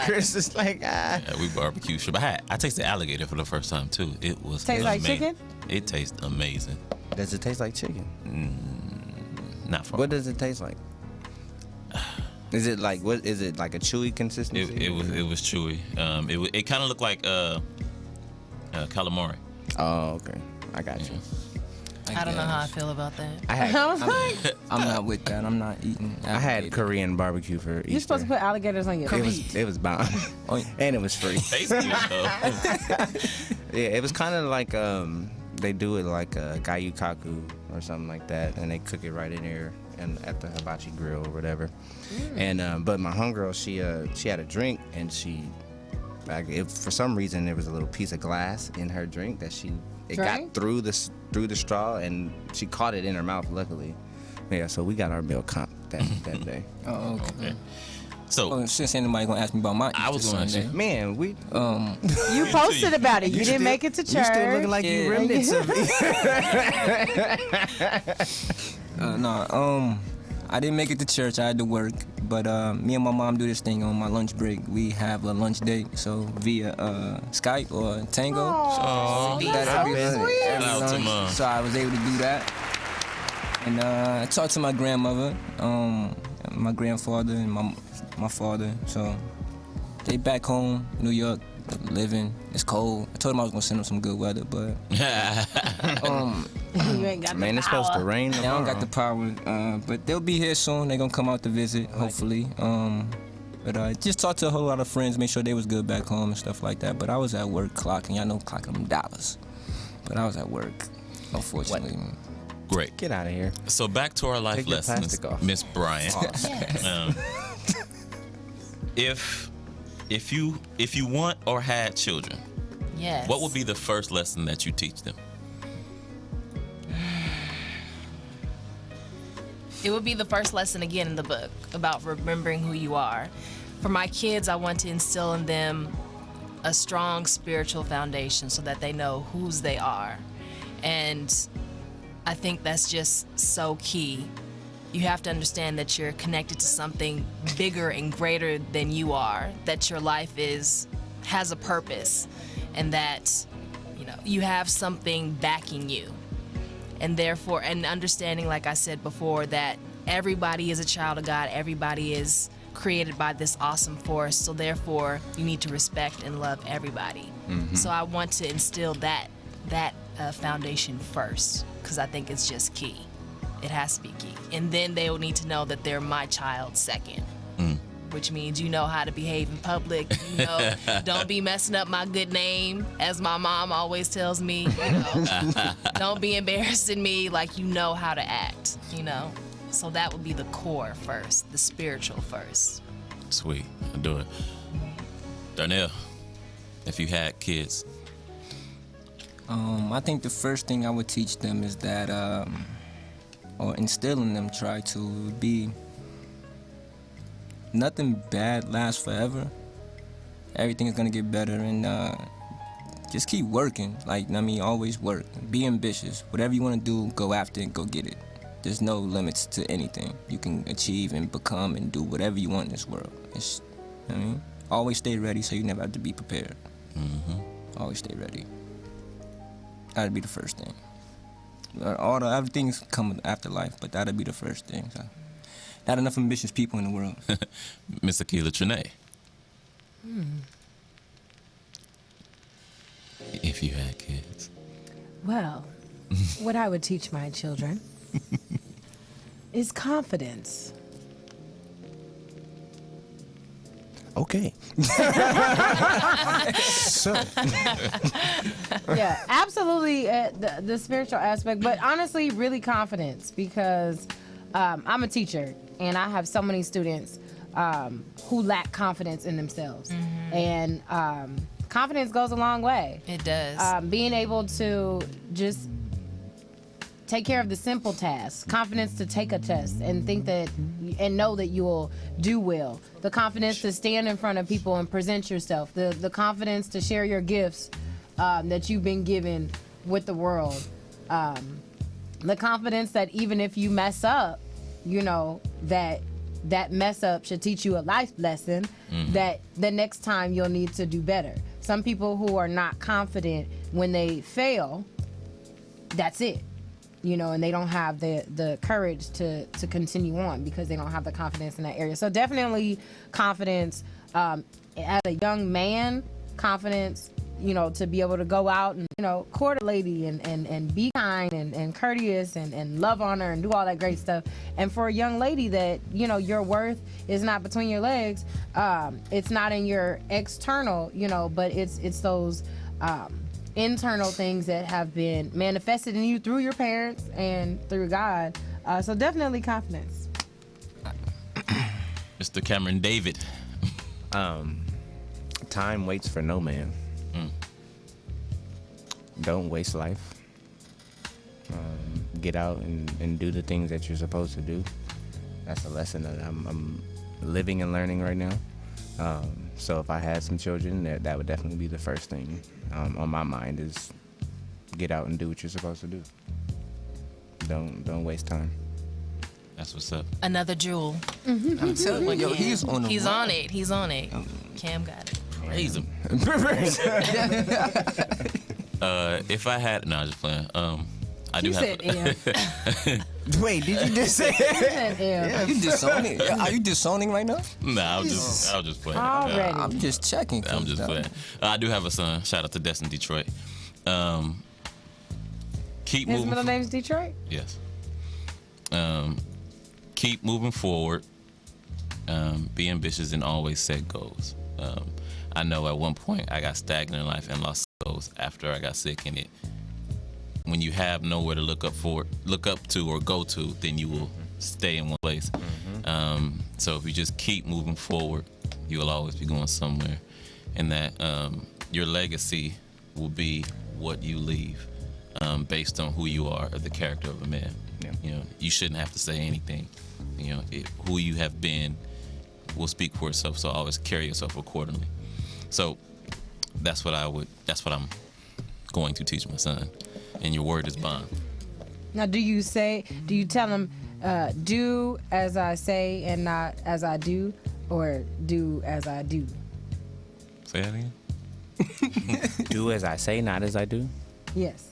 Chris is like, Yeah, we barbecue. But I tasted alligator for the first time too. It was Tastes like amazing. chicken? It tastes amazing. does it taste like chicken? Not for What does it taste like? Is it like what? Is it like a chewy consistency? it was chewy. It kind of looked like calamari. Oh, okay. I got you. I don't know how I feel about that. I had I was like, I'm not with that. I'm not eating. I had Korean barbecue for Easter. you're supposed to put alligators on your It was bomb, and it was free. Tastes good though. Yeah, it was kind of like they do it like a gayukaku or something like that, and they cook it right in there and at the hibachi grill or whatever. And but my homegirl, she had a drink, and for some reason there was a little piece of glass in her drink that it got through the straw, and she caught it in her mouth. Luckily, yeah. So we got our meal comp that day. Oh, okay. So Since anybody gonna ask me about my Easter I was gonna ask Sunday, you. Man, we You posted about it. You didn't make it to church. you still looking like you remnants of it. I didn't make it to church. I had to work, but me and my mom do this thing on my lunch break. We have a lunch date, so via Skype or Tango. Oh, Do that that's every so lunch- sweet. every Shout out to lunch. Mom. So I was able to do that, and I talked to my grandmother, my grandfather, and my father. So they back home, New York, living. It's cold. I told them I was gonna send them some good weather, but You ain't got Man, the it's supposed to power. rain I don't got the tomorrow. power, but they'll be here soon. They're gonna come out to visit, hopefully. But just talked to a whole lot of friends, make sure they was good back home and stuff like that. But I was at work clocking. Y'all know clocking them dollars. But I was at work, unfortunately. great. Get out of here. So back to our life Take your lessons, plastic off. Miss Bryant. If you want or had children, Yes. what would be the first lesson that you teach them? It would be the first lesson again in the book about remembering who you are. For my kids, I want to instill in them a strong spiritual foundation so that they know whose they are. And I think that's just so key you have to understand that you're connected to something bigger and greater than you are, that your life has a purpose, and that you have something backing you. And therefore, and understanding, like I said before, that everybody is a child of God, everybody is created by this awesome force, so therefore you need to respect and love everybody. So I want to instill that foundation first, because I think it's just key. It has to be key. And then they will need to know that they're my child second. Which means you know how to behave in public. Don't be messing up my good name, as my mom always tells me. Don't be embarrassing me. Like, you know how to act. So that would be the core first, the spiritual first. Sweet, I'll do it. Darnell, if you had kids. I think the first thing I would teach them is that, or instill in them, try to be. Nothing bad lasts forever. Everything is gonna get better, and just keep working. Always work. Be ambitious. Whatever you want to do, go after it, go get it. There's no limits to anything. You can achieve and become and do whatever you want in this world. Always stay ready, so you never have to be prepared. Always stay ready. That'd be the first thing. All the other things come after life, but that'd be the first thing. So. Not enough ambitious people in the world. Miss Akilah Trinae. If you had kids. Well, what I would teach my children is confidence. Okay. So. Yeah, absolutely the spiritual aspect, but honestly, really confidence, because I'm a teacher and I have so many students who lack confidence in themselves. And confidence goes a long way. It does. Being able to just take care of the simple tasks, confidence to take a test and think that and know that you will do well, the confidence to stand in front of people and present yourself, the confidence to share your gifts that you've been given with the world, the confidence that even if you mess up, that mess up should teach you a life lesson, that the next time you'll need to do better. Some people who are not confident, when they fail, that's it. And they don't have the courage to continue on because they don't have the confidence in that area. So definitely confidence, as a young man, confidence, to be able to go out and, court a lady and be kind and courteous and love on her and do all that great stuff. And for a young lady that, your worth is not between your legs, it's not in your external, but it's those internal things that have been manifested in you through your parents and through God. So definitely confidence. Mr. Cameron David. Time waits for no man. Don't waste life. Get out and do the things that you're supposed to do. That's a lesson that I'm living and learning right now. So if I had some children, that would definitely be the first thing on my mind is get out and do what you're supposed to do. Don't waste time. That's what's up. Another jewel. I'm telling you, he's on it. He's on it. Cam got it. Praise him. If I had, no, I'm just playing. I do have. Wait, did you just say? Yeah, you disowning? Are you disowning right now? Nah, I was just playing. Already. I'm just checking. I'm just playing. I do have a son. Shout out to Destin Detroit. Keep His moving. middle name's Detroit? Yes. Keep moving forward. Be ambitious and always set goals. I know at one point I got stagnant in life and lost goals after I got sick, and when you have nowhere to look up to or go to, then you will stay in one place. So if you just keep moving forward, you will always be going somewhere, and that your legacy will be what you leave, based on who you are or the character of a man. You shouldn't have to say anything. Who you have been will speak for itself. So always carry yourself accordingly. So that's what I'm going to teach my son. And your word is bond. Now, do you tell him, Do as I say and not as I do, or do as I do? Say that again. Do as I say, not as I do. Yes.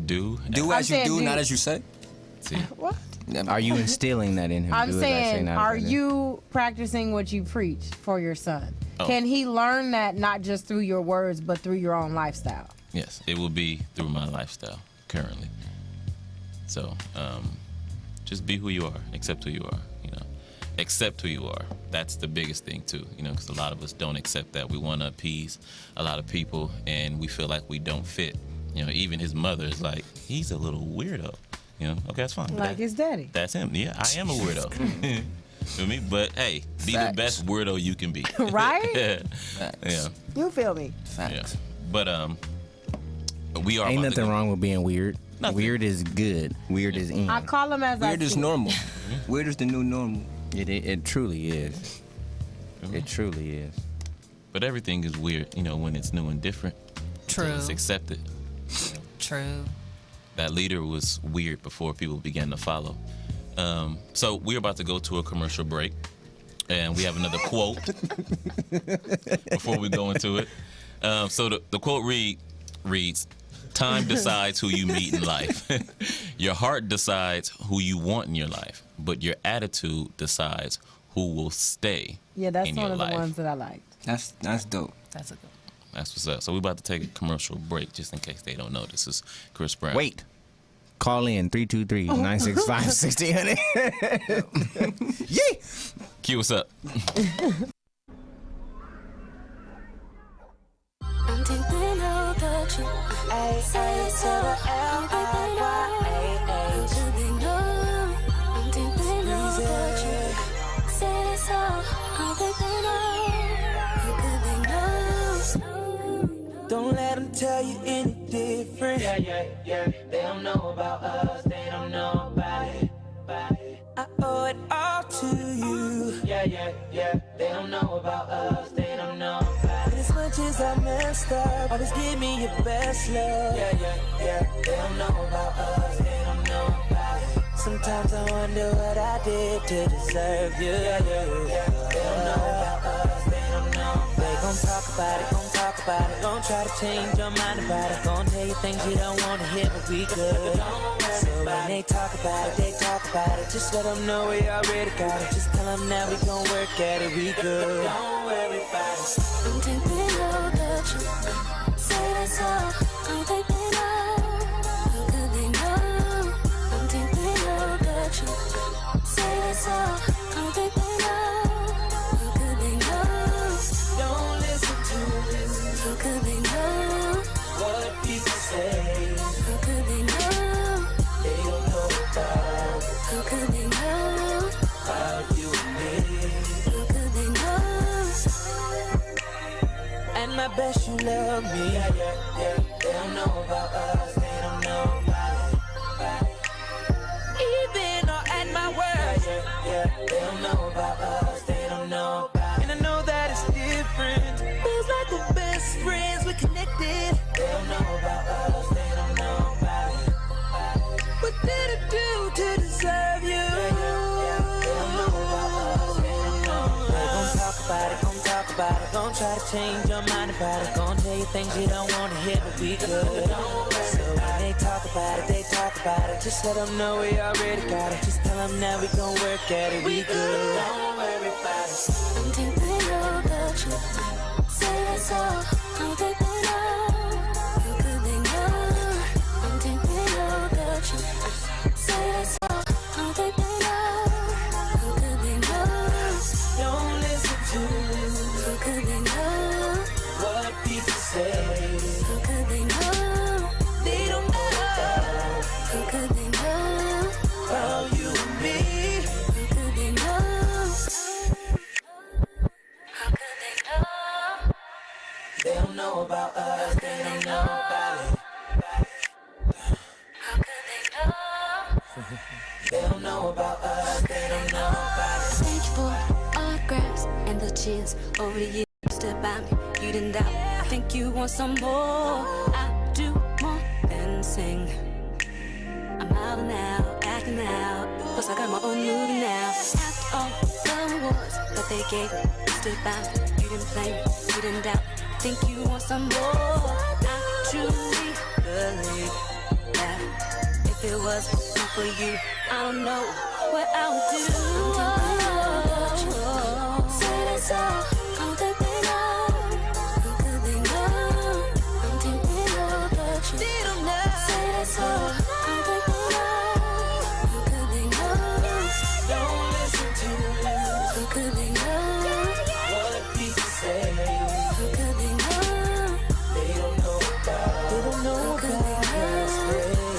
Do as you saying do, do. not as you say. See, What? Are you instilling that in him? I'm Do as I say, saying, not are as I do? you practicing what you preach for your son? Oh. Can he learn that not just through your words, but through your own lifestyle? yes, it will be through my lifestyle currently. So, just be who you are. Accept who you are. You know, accept who you are. That's the biggest thing too. You know, because a lot of us don't accept that. We want to appease a lot of people, and we feel like we don't fit. You know, even his mother is like, he's a little weirdo. You know, okay, that's fine. Like his daddy. That's him. Yeah, I am a weirdo. Feel me? But hey, be the best weirdo you can be. Right? Yeah. You feel me? Yeah. But we are. Ain't about to nothing go- wrong with being weird. Nothing. Weird is good. Weird is in. I call him as Weird I is see. normal. Weird is the new normal. It truly is. It truly is. But everything is weird, you know, when it's new and different. True. Just accept it. True. That leader was weird before people began to follow. So we're about to go to a commercial break, and we have another quote before we go into it. So the quote reads, "Time decides who you meet in life. Your heart decides who you want in your life, but your attitude decides who will stay Yeah, that's in one your of the life." ones that I liked. That's dope. That's a good. That's what's up. So we're about to take a commercial break, just in case they don't know. This is Chris Brown. Wait. Call in 323-965-1600. Yay! Q, what's up? I'm thinking of the truth. Say it to the L-I-Y-A-H. I'm thinking of the truth. Say it so. I'm thinking of. Don't let them tell you any different. Yeah. They don't know about us. They don't know about it. I owe it all to you. Yeah. They don't know about us. They don't know about it. As much as I messed up, always give me your best love. Yeah. They don't know about us. They don't know about it. Sometimes I wonder what I did to deserve you. Yeah. They don't know about us. They don't know. They gon' talk about it. Gon' try to change your mind about it. Gon' tell you things you don't wanna hear, but we good. So when they talk about it, just let them know we already got it. Just tell them now we gon' work at it, we good. Don't worry about it. I'm thinking of the truth. Say that's all. I'm thinking of. How could they know? I'm thinking of the truth. Say that's all. I'm thinking of. How could they know? Don't listen to How could they know? what people say. How could they know? They don't know about How could they know? how you and me. How could they know? And I bet you love me. Yeah. They don't know about us. They don't know about it. Even or at my worst. Yeah. They don't know about us. They don't know about it. And I know that it's different. Feels like we're best friends. We're connected. They don't know about us. They don't know about it. What did I do to deserve you? They don't know about us. They don't know about it. Gon' talk about it. Gon' try to change your mind about it. Gon' tell you things you don't wanna hear, but we good. So when they talk about it, just let them know we already got it. Just tell them now we gon' work at it, we good. Don't worry about it. I'm thinking of the truth. Say that's all. I'm thinking of. How could they know? I'm thinking of the truth. Say that's all. I'm thinking of. How could they know? Don't listen to How could they know? what people say. How could they know? They don't know How could they know? about you and me. How could they know? How could they know? They don't know about us. They don't know about it. How could they know? They don't know about us. They don't know about it. Thank you for autographs and the cheers over the years. Stood by me, you didn't doubt. I think you want some more. I do more than sing. I'm out and out, acting out. Plus I got my gave it, stood by me. You didn't blame me, you didn't doubt. Think you want some more? I truly believe that if it wasn't for you, I don't know what I would do. Say that's all, all that they know. How could they know? I'm thinking of the truth. They don't know. Say that's all, all that they know. How could they know? Don't listen to them. How could they know what people say? How could they know? They don't know about. They don't know about us.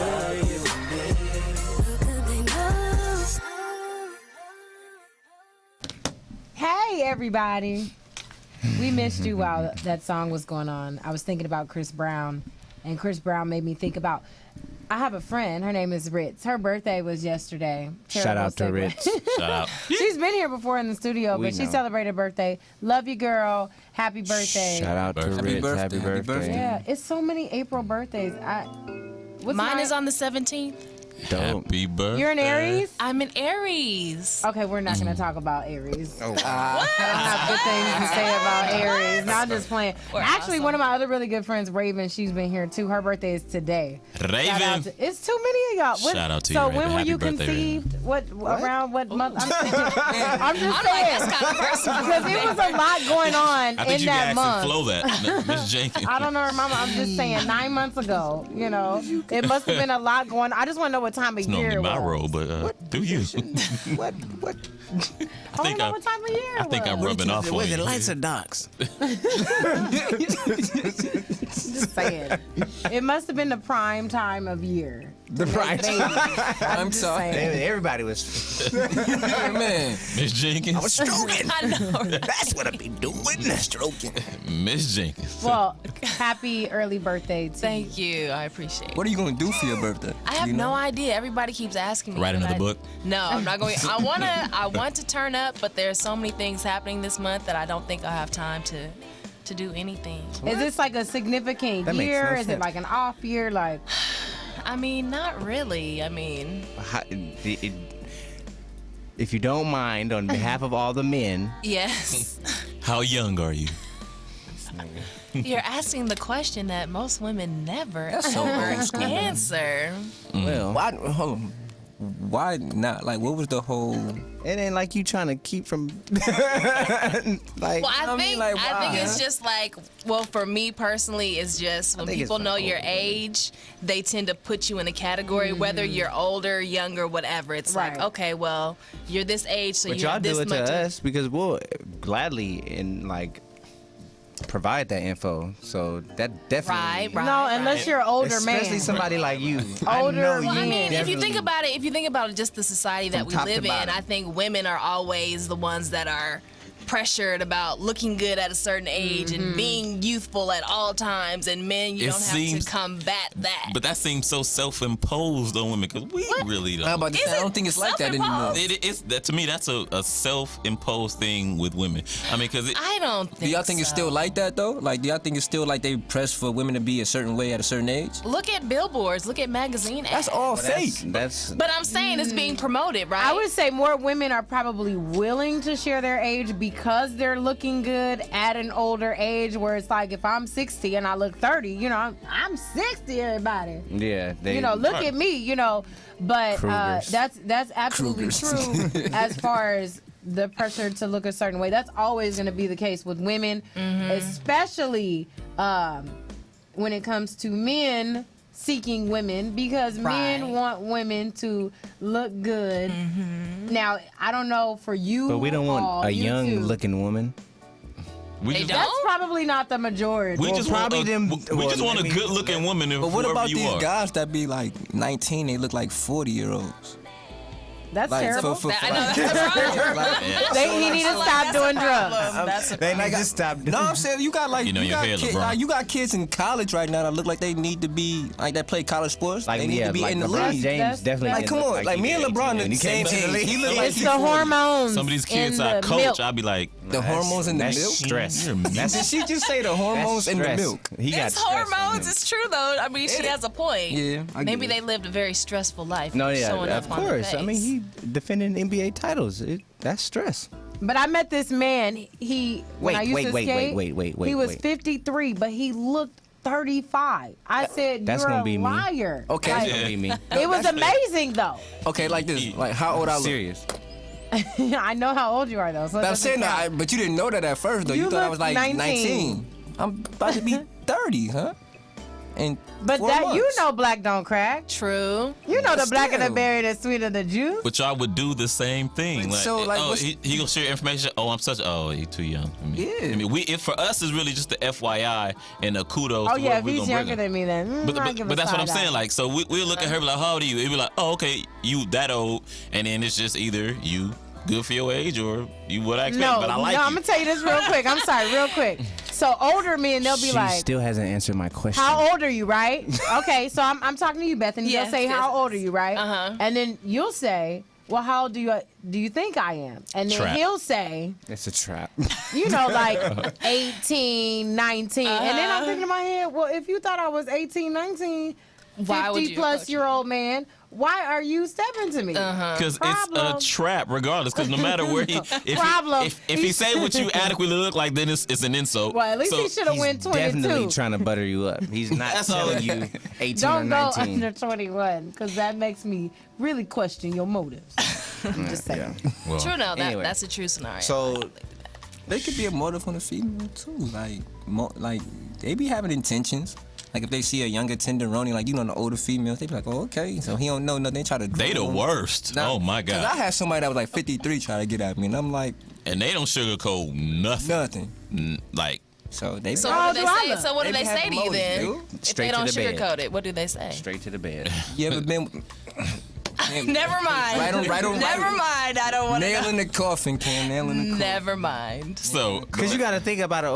How you and me. How could they know? Hey, everybody. We missed you while that song was going on. I was thinking about Chris Brown, and Chris Brown made me think about. I have a friend. Her name is Ritz. Her birthday was yesterday. Shout out to segue. Ritz. Shout out. She's been here before in the studio, We but she know. celebrated birthday. Love you, girl. Happy birthday. Shout out to Happy Ritz. birthday, Happy happy birthday. birthday. Yeah, it's so many April birthdays. What's Mine is on the 17th. Dope. Happy birthday. You're an Aries? I'm an Aries. Okay, we're not going to talk about Aries. Oh. I don't have good things to say about Aries. No, I'm just playing. We're Actually, awesome. one of my other really good friends, Raven, she's been here too. Her birthday is today. Shout out Raven. to- it's too many of y'all. Shout out to so you, Raven. when were Happy you birthday, conceived? What around what month? I'm just I'm saying. like, that's kind of personal. Because it was a lot going on I think in you that can month. actually flow that, Miss Jenkins. I don't know, Mama. I'm just saying, 9 months ago, you know, it must have been a lot going. I just want to know what time of It's year normally it my was. role, but do you? What? I want think to know I'm- what time of year I think it I'm was. rubbing off on Was it you. lights or darks? Just saying. It must have been the prime time of year. The price. I'm just sorry. saying. Everybody was. Man. Miss Jenkins. I was stroking. I know. That's what I be doing. Stroking. Miss Jenkins. Well, happy early birthday to you. Thank you. I appreciate it. What are you gonna do for your birthday? I have You know? no idea. Everybody keeps asking me. Write but another I- book? No, I'm not going. I want to turn up, but there's so many things happening this month that I don't think I'll have time to do anything. Is this like a significant That makes year? no Is it sense. like an off year? Like, I mean, not really. I mean, If you don't mind, on behalf of all the men, yes. How young are you? You're asking the question that most women never That's so old school. answer. well, Why? Hold on. Why not? Like, what was the whole? it ain't like you trying to keep from. like, Well, I I mean, think like, I think why? it's just like, well, for me personally, it's just when think it's people for know old your people. age, they tend to put you in a category, whether you're older, younger, whatever. It's like, Right. okay, well, you're this age, so but you y'all have do this it to much. us because we'll gladly provide that info. So that definitely. Right. no, unless you're an older Especially man. somebody like you. Older I know man. I you mean, if you think definitely- about it, just the society that From we top to live in, bottom. I think women are always the ones that are pressured about looking good at a certain age and being youthful at all times, and men, you It don't have seems- to combat that. But that seems so self-imposed on women because we really don't. How about this? Is I don't it think it's like that anymore. It's that to me. That's a self-imposed thing with women. I mean, because I don't think Do y'all think it's so. still like that though? Like, do y'all think it's still like they press for women to be a certain way at a certain age? Look at billboards, look at magazine ads. That's all fake. That's But I'm saying it's being promoted, right? I would say more women are probably willing to share their age because they're looking good at an older age. Where it's like, if I'm 60 and I look 30, you know, I'm 60. Everybody, yeah. They, you know, look at me, you know. But Krugers. that's absolutely Krugers. true as far as the pressure to look a certain way. That's always going to be the case with women, especially when it comes to men seeking women, because men Right. want women to look good. Now, I don't know for you, But we don't want all, a you young two. looking woman. we They just don't? That's probably not the majority. we just want probably them- we well, just want let a me- good-looking woman. But what whoever about you these are. guys that be like 19? They look like 40-year-olds. That's Like, terrible. I know that's the problem. Like, He need to stop doing drugs. That's a They problem. need to stop doing. no, I'm saying you got like You know you your got hair, kids, LeBron. like, you got kids in college right now that look like they need to be like that play college sports. Like, they need yeah, to be like in the LeBron league. James That's- definitely. Like, didn't come look on, like he me and did LeBron 18 are when the he came same to the age. league. He look like It's he's the 40. hormones. Some of these kids in I the coach, milk. I'll be like, The hormones in the That's milk. stress. You're Did she just say the hormones That's in the stress. milk? He got It's stress on hormones. him. It's true though. I mean, she has a point. Yeah, I Maybe get they it. lived a very stressful life. No, yeah, showing of up on the course. I mean, face. he defending NBA titles. That's stress. But I met this man. When I used to skate, wait. He was 53, but he looked 35. I said, That's "You're gonna a be me. liar." Okay. Like, That's gonna be me. it was amazing though. Okay, like this. Like how old I look? Serious. I know how old you are though. So it But I'm doesn't saying count. that, but you didn't know that at first though. You You thought I look was like 19. I'm about to be 30, huh? And But 4 that you months. know, black don't crack. True. You know the black and the Still. berry, the sweet of the juice. But y'all would do the same thing. Like, So, like, oh, what's- he gonna share information. Oh, I'm such. Oh, he too young. Yeah. I mean, if for us it's really just the FYI and a kudos. Oh to yeah, where if we he's gonna bring younger him. than me, then But that's what I'm saying. Like, so we'll look at her, be like, how old are you? It'd be like, oh, okay, you that old, and then it's just either you good for your age or you what I expect. No, but I like no, you. I'm gonna tell you this real quick. I'm sorry, real quick. So older men, they'll be She like, still hasn't answered my question. "How old are you?" Right? Okay, so I'm talking to you, Bethany. Yes, You'll say, yes. "How old are you?" Right? Uh-huh. And then you'll say, "Well, how old do you think I am?" And then Trap. he'll say, It's a trap. you know, like 18, 19. And then I'm thinking in my head, well, if you thought I was 18, 19, Why would 50 you plus approach year old man, why are you stepping to me? Because it's Problem. a trap, regardless. Because no matter where Problem. if he say what you adequately look like, then it's an insult. Well, at least So- he should have went 22. Definitely trying to butter you up. He's not That's all. telling you 18 Don't or go 19. under 21, because that makes me really question your motives. I'm just saying. Yeah. Well, True, no, Anyway. that's a true scenario. So they could be a motive on the female too. Like they be having intentions. Like if they see a younger tenderoni, like the older females, they be like, oh okay, so he don't know nothing. They try to. They the worst. Oh my 'Cause I god. had somebody that was like 53 try to get at me, and I'm like, And they don't sugarcoat nothing. nothing. Like So they. So How what do they do I say? look? So what do They they be say having to you motives, then? dude. If Straight they to don't the bed. sugarcoat it, what do they say? Straight to the bed. You ever been? Never mind. Right on. Never mind. I don't want to Nail know. in the coffin, Cam. Nail in the coffin. Never mind. so. Because you got to think about an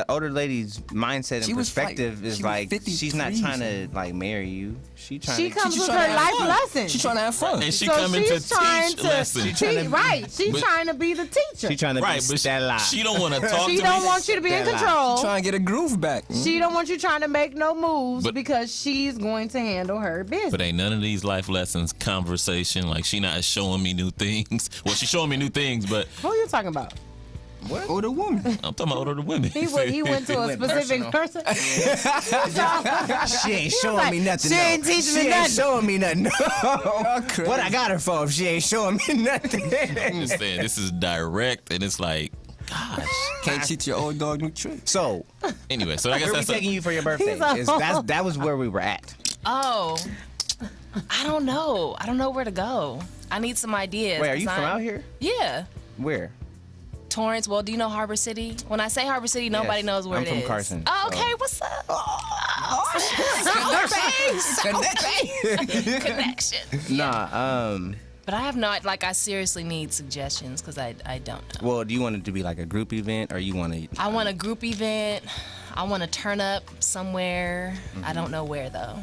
older lady's mindset and She was perspective like- is she was like 53, she's not trying to like marry you. She trying She to comes just with tryna her have life fun. lessons. She's trying to have fun. And she So coming to she's trying teach to lessons. Right. She's But- trying to be the teacher. She trying to Right, be but Stella. she don't want to talk She to don't me. want you to be in Stella. control. Trying to get a groove back. She don't want you trying to make no moves But- because she's going to handle her business. But ain't none of these life lessons conversation. Like she not showing me new things. Well, she's showing me new things, but Who are you talking about? Older woman. I'm talking about older women. He went to a went specific person. She ain't showing like, me nothing. she though. ain't teaching me She ain't nothing. showing me nothing. What I got her for if she ain't showing me nothing? I'm just saying, this is direct, and it's like, gosh. Can't teach your old dog new tricks. So, Anyway, so I guess where we that's taking you for your birthday? That was where we were at. Oh, I don't know. I don't know where to go. I need some ideas. Wait, are you 'cause from I'm- out here? Yeah. Where? Torrance. Well, do you know Harbor City? When I say Harbor City, nobody Yes, knows where I'm it from is. Carson, Oh, so- okay. What's up? Connection. Nah. But I have not, like, I seriously need suggestions because I don't know. Well, do you want it to be like a group event, or you want to? I want a group event. I want to turn up somewhere. I don't know where, though.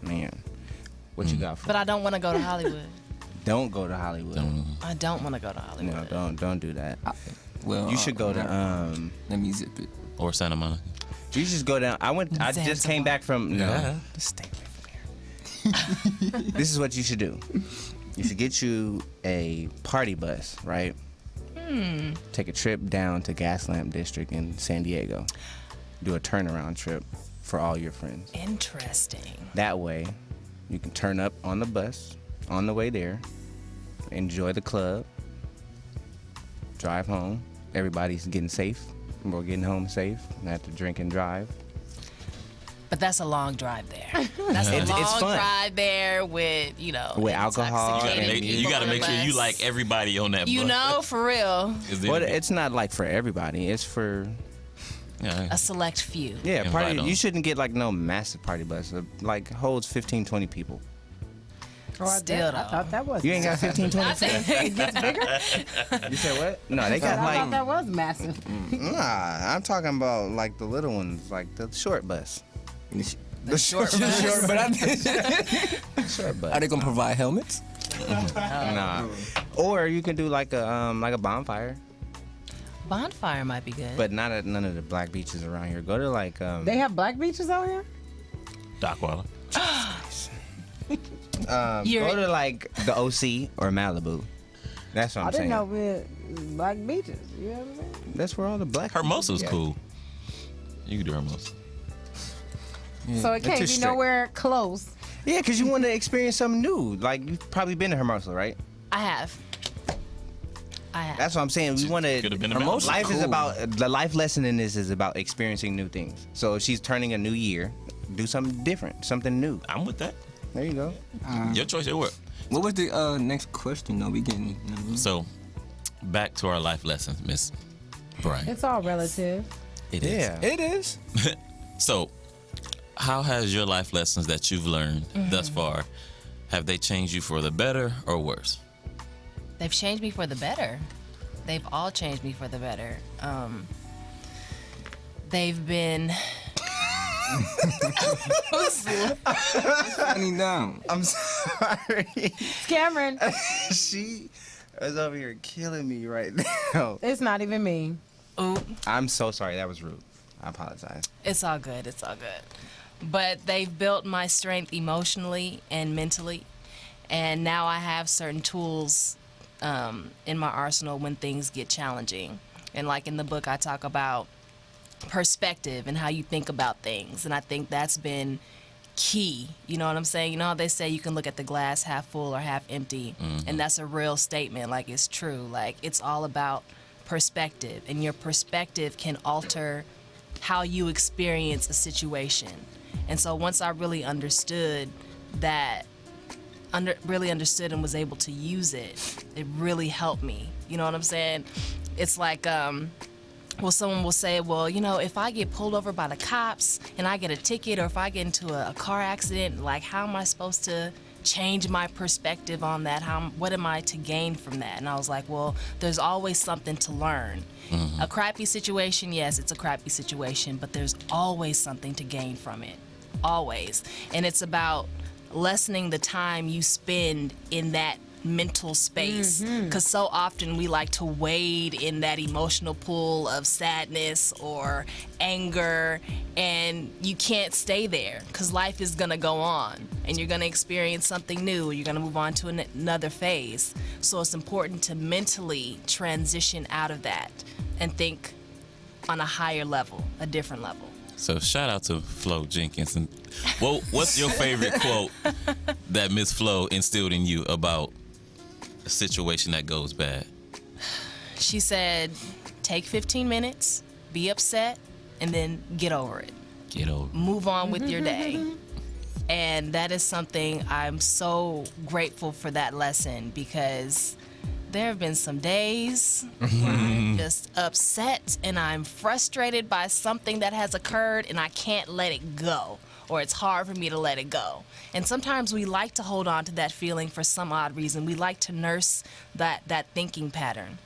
Man, what you got for? But I don't want to go to Hollywood. Don't go to Hollywood. I don't want to go to Hollywood. No, don't do that. Well, You should go to Let me zip it. Or Santa Monica. You just go down. I just came back from. No, Yeah. stay away from here. This is what you should do. You should get you a party bus, right? Take a trip down to Gaslamp District in San Diego. Do a turnaround trip for all your friends. Interesting. That way, you can turn up on the bus on the way there, enjoy the club, drive home. Everybody's getting safe. We're getting home safe. Not have to drink and drive. But that's a long drive there. That's a It's long fun. drive there with, With alcohol intoxicated and You gotta people make on sure the you bus. like everybody on that You bus. know, for real, But it's not like for everybody. It's for a select few. yeah, Invite party. them. You shouldn't get like no massive party bus. Like holds 15, 20 people. Still, I though. thought that was. You ain't got 15, 20 I people. think It gets bigger. You said what? No, they got I thought like that was massive. nah. I'm talking about like the little ones, like the short bus. the short bus. Sure, but Short bus. are they gonna provide helmets? Nah. Or you can do like a bonfire, Bonfire might be good. but not at none of the black beaches around here. Go to like They have black beaches out here? Dockweiler. You're- go to like the OC or Malibu. That's what I'm I didn't saying. know black beaches. You know what I'm saying? That's where all the black. Hermosa's Yeah. cool. You can do Hermosa. Yeah. So it That's can't too be strict. nowhere close. Yeah, because you want to experience something new. Like, you've probably been to Hermosa, right? I have. That's what I'm saying. We want Could've to. been to Hermosa. Life is Cool. about the life lesson in this is about experiencing new things. So if she's turning a new year, do something different, something new. I'm with that. There you go. Your choice, your work. What was the next question? though? We getting. So, back to our life lessons, Miss Brian. It's all relative. It is. Yeah. It is. So, how has your life lessons that you've learned thus far, have they changed you for the better or worse? They've changed me for the better. They've all changed me for the better. They've been. Funny now. I'm sorry. It's Cameron. She is over here killing me right now. It's not even me. Ooh, I'm so sorry. That was rude. I apologize. it's all good. It's all good. But they've built my strength emotionally and mentally. And now I have certain tools in my arsenal when things get challenging. And like in the book, I talk about perspective and how you think about things. And I think that's been key. You know what I'm saying? You know how they say you can look at the glass half full or half empty. And that's a real statement. Like, it's true. Like, it's all about perspective. And your perspective can alter how you experience a situation. And so once I really understood that, really understood and was able to use it, it really helped me. You know what I'm saying? It's like, well, someone will say, well, you know, if I get pulled over by the cops and I get a ticket, or if I get into a car accident, like, how am I supposed to change my perspective on that? What am I to gain from that? And I was like, well, there's always something to learn. A crappy situation, yes, it's a crappy situation, but there's always something to gain from it. Always. And it's about lessening the time you spend in that mental space, because so often we like to wade in that emotional pool of sadness or anger, and you can't stay there because life is going to go on and you're going to experience something new. You're going to move on to another phase. So it's important to mentally transition out of that and think on a higher level, a different level. So shout out to Flo Jenkins. And what's your favorite quote that Miss Flo instilled in you about a situation that goes bad? She said, take 15 minutes, be upset, and then get over it. Get over. Move on with your day. And that is something I'm so grateful for, that lesson, because there have been some days where I'm just upset and I'm frustrated by something that has occurred and I can't let it go, or it's hard for me to let it go. And sometimes we like to hold on to that feeling for some odd reason. We like to nurse that thinking pattern.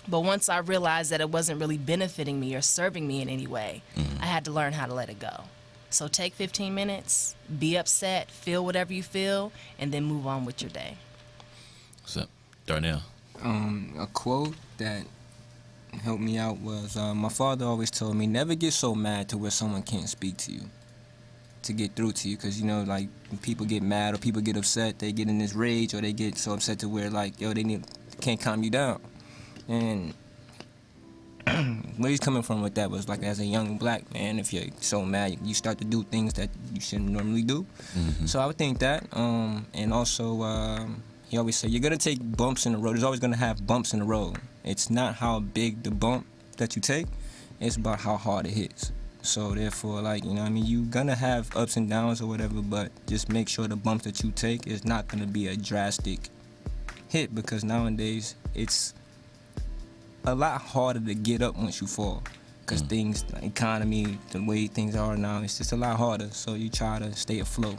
But once I realized that it wasn't really benefiting me or serving me in any way, I had to learn how to let it go. So take 15 minutes, be upset, feel whatever you feel, and then move on with your day. What's up, Darnell? A quote that helped me out was, my father always told me, never get so mad to where someone can't speak to you, to get through to you. Because, you know, like, when people get mad or people get upset, they get in this rage, or they get so upset to where, like, yo, can't calm you down. And where he's coming from with that was, like, as a young black man, if you're so mad, you start to do things that you shouldn't normally do. So I would think that. And also, he always said, you're going to take bumps in the road. There's always going to have bumps in the road. It's not how big the bump that you take, it's about how hard it hits. So therefore, like, you know what I mean, you're going to have ups and downs or whatever, but just make sure the bumps that you take is not going to be a drastic hit, because nowadays it's a lot harder to get up once you fall, because things, the economy, the way things are now, it's just a lot harder. So you try to stay afloat,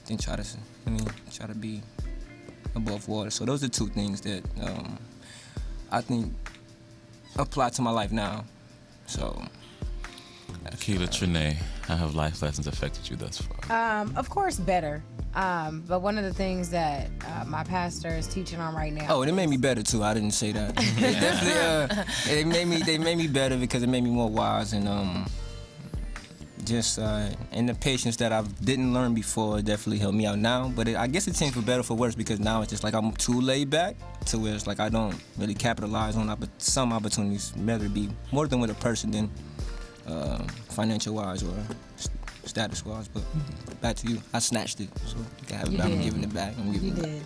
then try to be above water. So those are two things that I think apply to my life now. So Akilah Trinae, how have life lessons affected you thus far? Of course, better. But one of the things that my pastor is teaching on right now. Oh, it made me better too. I didn't say that. It definitely, they made me better because it made me more wise, and just and the patience that I didn't learn before definitely helped me out now. But I guess it changed for better or for worse because now it's just like I'm too laid back to where it's like I don't really capitalize on some opportunities, whether it be more than with a person than financial wise or status wise. But back to you, I snatched it, so you can have it back. I'm giving it back. I'm giving it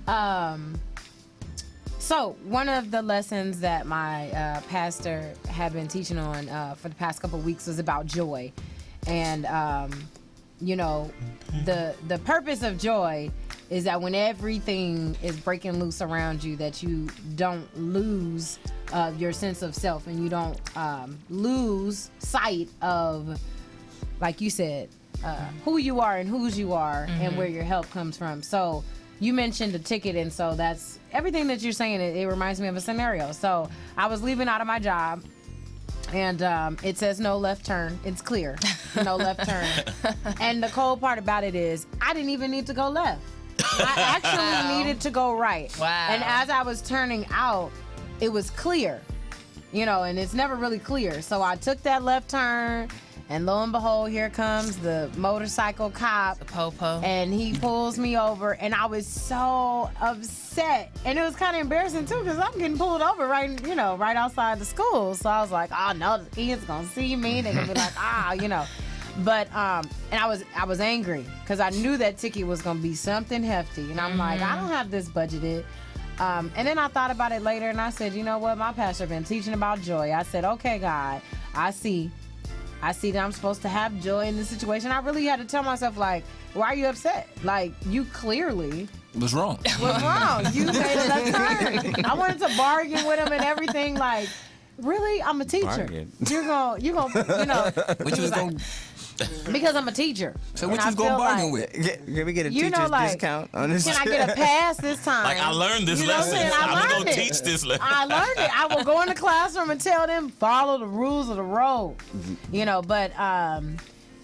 back. So one of the lessons that my pastor had been teaching on for the past couple of weeks was about joy, and you know, the purpose of joy is that when everything is breaking loose around you, that you don't lose your sense of self, and you don't lose sight of, like you said, who you are and whose you are, and where your help comes from. So you mentioned a ticket, and so that's everything that you're saying. It reminds me of a scenario. So I was leaving out of my job, and it says no left turn. It's clear, no left turn. And the cold part about it is I didn't even need to go left. I actually needed to go right. Wow. And as I was turning out, it was clear, you know, and it's never really clear. So I took that left turn, and lo and behold, here comes the motorcycle cop. The popo. And he pulls me over, and I was so upset. And it was kind of embarrassing, too, because I'm getting pulled over right outside the school. So I was like, oh, no, the kids going to see me. They're going to be like, you know. But, and I was angry, because I knew that ticket was going to be something hefty. And I'm like, I don't have this budgeted. And then I thought about it later, and I said, you know what? My pastor been teaching about joy. I said, okay, God, I see that I'm supposed to have joy in this situation. I really had to tell myself, like, why are you upset? Like, you clearly was wrong. Was wrong. You made a left turn. I wanted to bargain with him and everything. Like, really? I'm a teacher. Bargain. You're gonna, you know. Which was going. Because I'm a teacher. So what you was gonna bargain with? Can we get a teacher's discount on this? Can I get a pass this time? Like, I learned this lesson. I'm going to teach this lesson. I learned it. I will go in the classroom and tell them, follow the rules of the road. You know, but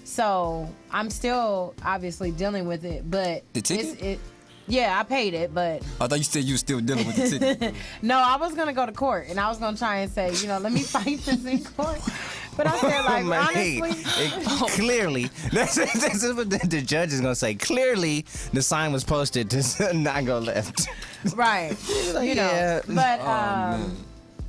so I'm still obviously dealing with it. But the ticket? Yeah, I paid it, but I thought you said you were still dealing with the ticket. No, I was gonna go to court, and I was gonna try and say, you know, let me fight this in court. But I said, like, honestly, clearly, that's what the judge is gonna say. Clearly, the sign was posted to not go left. Right. You know, yeah.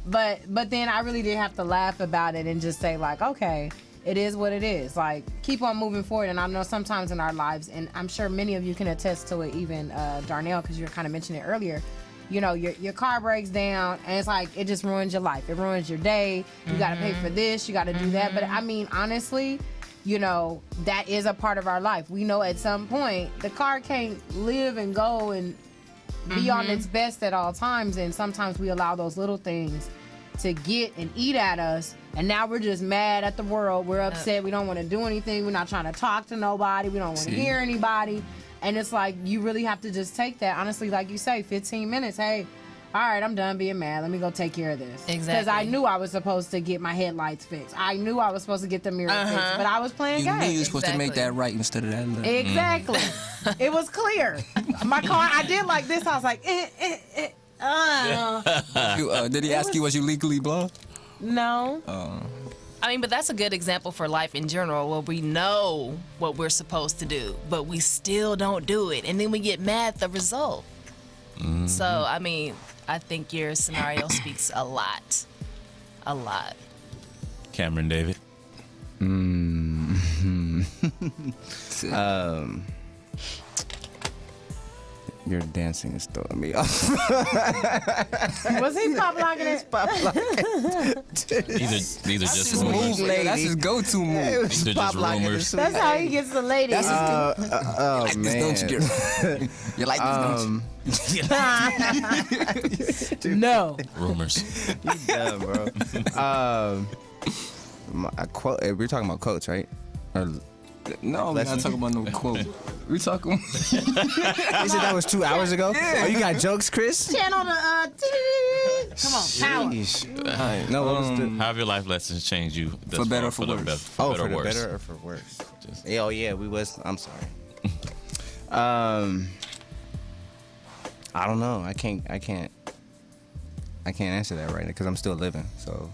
but then I really did have to laugh about it and just say, like, okay, it is what it is. Like, keep on moving forward. And I know sometimes in our lives, and I'm sure many of you can attest to it, even Darnell, because you were kind of mentioning it earlier, you know, your car breaks down, and it's like, it just ruins your life. It ruins your day. You got to pay for this. You got to do that. But, I mean, honestly, you know, that is a part of our life. We know at some point the car can't live and go and be on its best at all times. And sometimes we allow those little things to get and eat at us, and now we're just mad at the world. We're upset. We don't want to do anything. We're not trying to talk to nobody. We don't want to hear anybody. And it's like, you really have to just take that. Honestly, like you say, 15 minutes. Hey, all right, I'm done being mad. Let me go take care of this. Exactly. Because I knew I was supposed to get my headlights fixed. I knew I was supposed to get the mirror fixed, but I was playing games. You knew you were supposed to make that right instead of that left. Exactly. It was clear. My car, I did like this. I was like, Did he ask you, was you legally blonde? No. I mean, but that's a good example for life in general, where we know what we're supposed to do, but we still don't do it, and then we get mad at the result. So, I mean, I think your scenario speaks a lot. A lot. Cameron David. Your dancing is throwing me off. Was he pop locking it? These are just rumors. That's his go-to move. These are just rumors. That's how he gets the ladies. Oh, like man. this, don't you? You like this, don't you? No. Rumors. You dumb, bro. A quote. We're talking about quotes, right? Or, No, we're not talking about no quote. We're talking. you said that was 2 hours ago? Oh, you got jokes, Chris? Channel the come on, power. Sheesh. No, what was the... How have your life lessons changed you? For better or for worse? For better or the worse? better or for worse? Oh, yeah, we was... I'm sorry. I don't know. I can't answer that right now because I'm still living, so...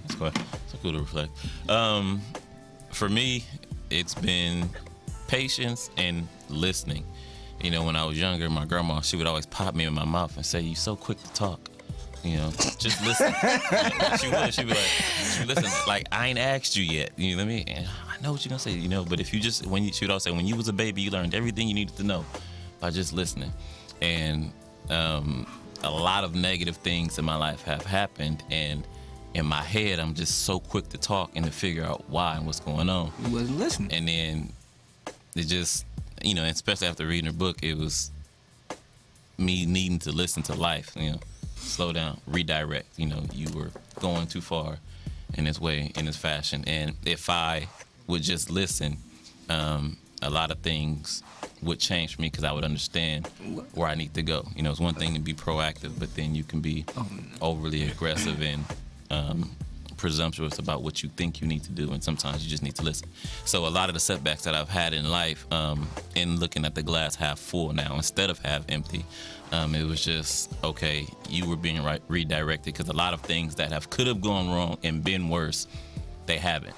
It's a cool to reflect. For me, it's been patience and listening. You know, when I was younger, my grandma, she would always pop me in my mouth and say, "You so quick to talk." You know, just listen. She'd be listen, like, I ain't asked you yet. You know what I mean? And I know what you're gonna say, you know, but if you just, she would always say, when you was a baby, you learned everything you needed to know by just listening. And a lot of negative things in my life have happened, and in my head, I'm just so quick to talk and to figure out why and what's going on. You wasn't listening. And then it just, you know, especially after reading her book, it was me needing to listen to life, you know. Slow down, redirect. You know, you were going too far in this way, in this fashion. And if I would just listen, a lot of things would change for me because I would understand where I need to go. You know, it's one thing to be proactive, but then you can be overly aggressive and presumptuous about what you think you need to do, and sometimes you just need to listen. So a lot of the setbacks that I've had in life, in looking at the glass half full now instead of half empty, it was just, okay, you were being redirected, because a lot of things that could have gone wrong and been worse, they haven't.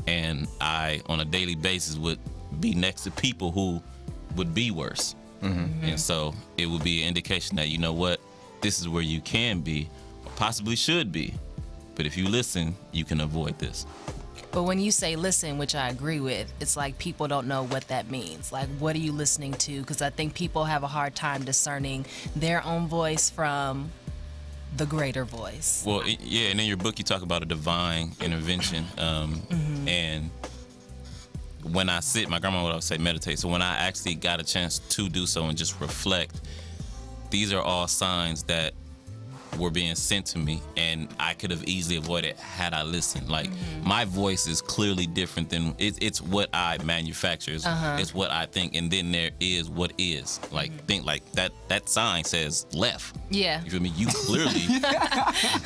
And I, on a daily basis, would be next to people who would be worse. Mm-hmm. And so it would be an indication that, you know what, this is where you can be, or possibly should be. But if you listen, you can avoid this. But when you say listen, which I agree with, it's like people don't know what that means. Like, what are you listening to? Because I think people have a hard time discerning their own voice from the greater voice. Well, yeah, and in your book you talk about a divine intervention. And when I sit, my grandma would always say meditate. So when I actually got a chance to do so and just reflect, these are all signs that were being sent to me, and I could have easily avoided had I listened. Like, my voice is clearly different than it's what I manufacture. It's what I think, and then there is what is. Like, think like that sign says left. Yeah. You feel me? You clearly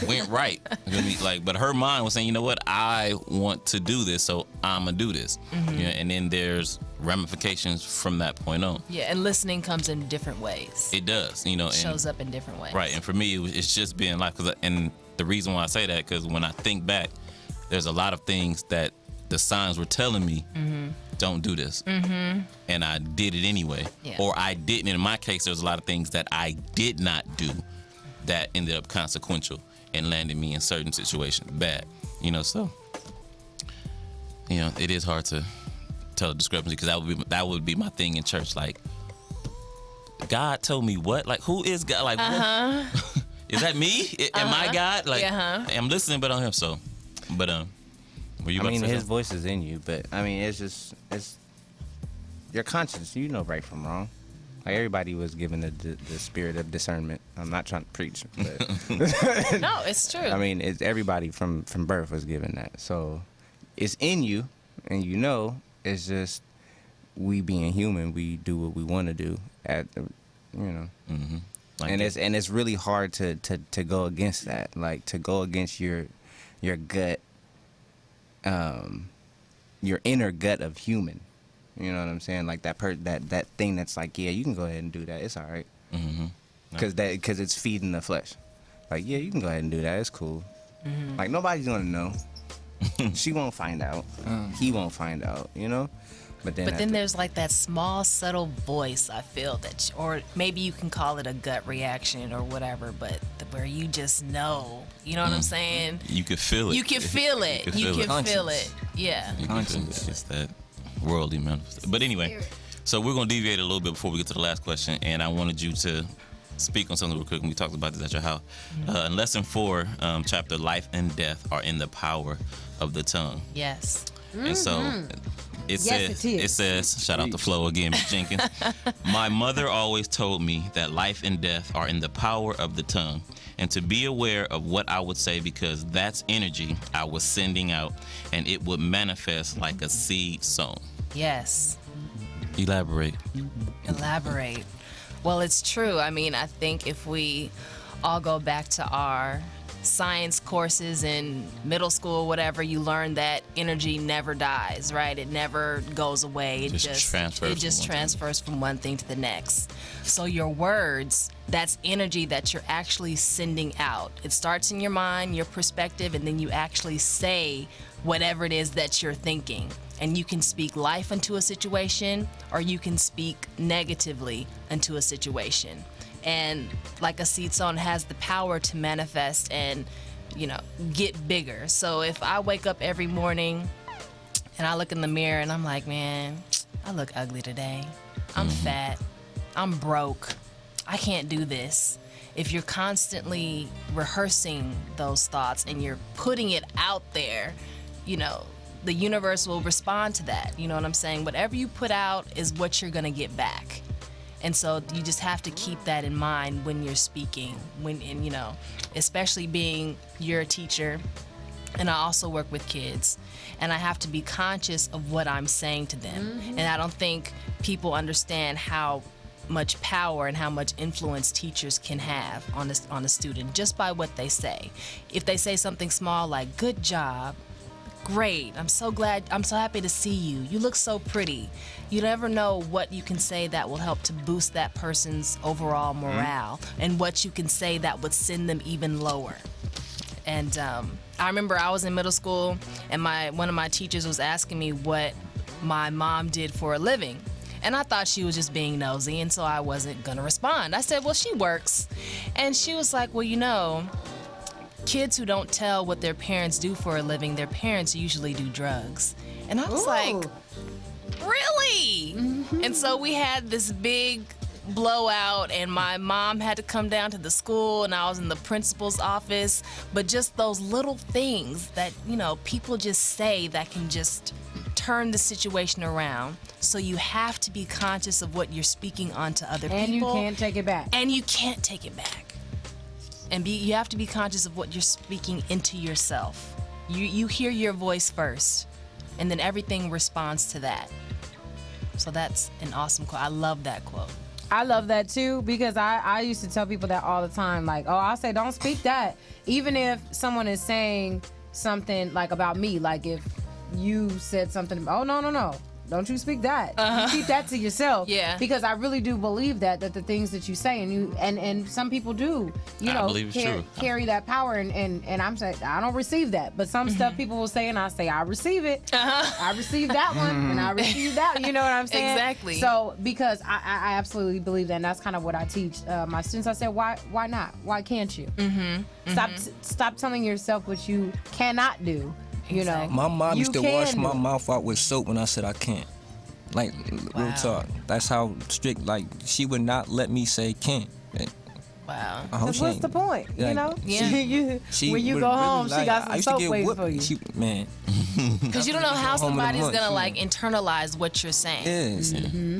went right. You feel me? Like, but her mind was saying, you know what? I want to do this, so I'm gonna do this. You know, and then there's ramifications from that point on. Yeah, and listening comes in different ways. It does, you know. It shows up in different ways. Right, and for me, it's just being like, and the reason why I say that, because when I think back, there's a lot of things that the signs were telling me, don't do this. And I did it anyway. Yeah. Or I didn't. In my case, there's a lot of things that I did not do that ended up consequential and landed me in certain situations bad. You know, so, you know, it is hard to tell the discrepancy, because that would be my thing in church. Like, God told me what? Like, who is God? Like, what? Is that me? Am I God? Like, I'm listening, but on him. So, but were you? I mean, his something? voice is in you, but I mean, it's your conscience. You know right from wrong. Like, everybody was given the spirit of discernment. I'm not trying to preach, but no, it's true. I mean, everybody from birth was given that. So it's in you, and you know. It's just, we being human, we do what we want to do at the, you know. Like, and it's really hard to go against that, like to go against your gut, your inner gut of human. You know what I'm saying? Like that thing that's like, yeah, you can go ahead and do that. It's all right. Because it's feeding the flesh. Like, yeah, you can go ahead and do that. It's cool. Like, nobody's gonna know. She won't find out. He won't find out, you know? But then there's like that small, subtle voice, I feel, that, or maybe you can call it a gut reaction or whatever, but where you just know. You know what I'm saying? You can feel it. You can feel it. You can feel it. Yeah. It's just that worldly manifestation. But anyway, so we're going to deviate a little bit before we get to the last question, and I wanted you to speak on something real quick. We talked about this at your house. In lesson 4, chapter Life and Death are in the power of the tongue. Yes. And so it says, shout out to Flo again, Ms. Jenkins. My mother always told me that life and death are in the power of the tongue, and to be aware of what I would say, because that's energy I was sending out, and it would manifest like a seed sown. Yes. Elaborate. Well, it's true. I mean, I think if we all go back to our science courses in middle school, whatever, you learn that energy never dies, right? It never goes away. It just transfers from one thing to the next. So your words, that's energy that you're actually sending out. It starts in your mind, your perspective, and then you actually say whatever it is that you're thinking. And you can speak life into a situation, or you can speak negatively into a situation. And like a seed sown has the power to manifest and, get bigger. So if I wake up every morning and I look in the mirror and I'm like, man, I look ugly today. I'm fat. I'm broke. I can't do this. If you're constantly rehearsing those thoughts and you're putting it out there, the universe will respond to that. You know what I'm saying? Whatever you put out is what you're going to get back. And so you just have to keep that in mind when you're speaking, especially being you're a teacher, and I also work with kids, and I have to be conscious of what I'm saying to them. And I don't think people understand how much power and how much influence teachers can have on a student just by what they say. If they say something small like, good job, great, I'm so happy to see you, you look so pretty. You never know what you can say that will help to boost that person's overall morale, and what you can say that would send them even lower. And I remember I was in middle school, and one of my teachers was asking me what my mom did for a living. And I thought she was just being nosy, and so I wasn't gonna respond. I said, well, she works. And she was like, well, kids who don't tell what their parents do for a living, their parents usually do drugs. And I was like, really? And so we had this big blowout, and my mom had to come down to the school, and I was in the principal's office. But just those little things that, people just say that can just turn the situation around. So you have to be conscious of what you're speaking onto other people. And you can't take it back. And you can't take it back. And you have to be conscious of what you're speaking into yourself. You hear your voice first, and then everything responds to that. So that's an awesome quote. I love that quote. I love that too, because I used to tell people that all the time. Like, I'll say, don't speak that. Even if someone is saying something like about me, like if you said something, no. Don't you speak that. You keep that to yourself. Yeah. Because I really do believe that the things that you say, and some people do, carry that power, and I'm saying I don't receive that. But some stuff people will say, and I say I receive it. I receive that one, and I receive that. You know what I'm saying? Exactly. So because I absolutely believe that, and that's kind of what I teach my students. I said, why not? Why can't you? Stop telling yourself what you cannot do. My mom used to wash my mouth out with soap when I said I can't. Like, real talk. That's how strict, like, she would not let me say can't. Wow. What's the point? Yeah. When you go home, she got some soap waiting for you. Because you don't know how somebody's going to, internalize what you're saying. Yes.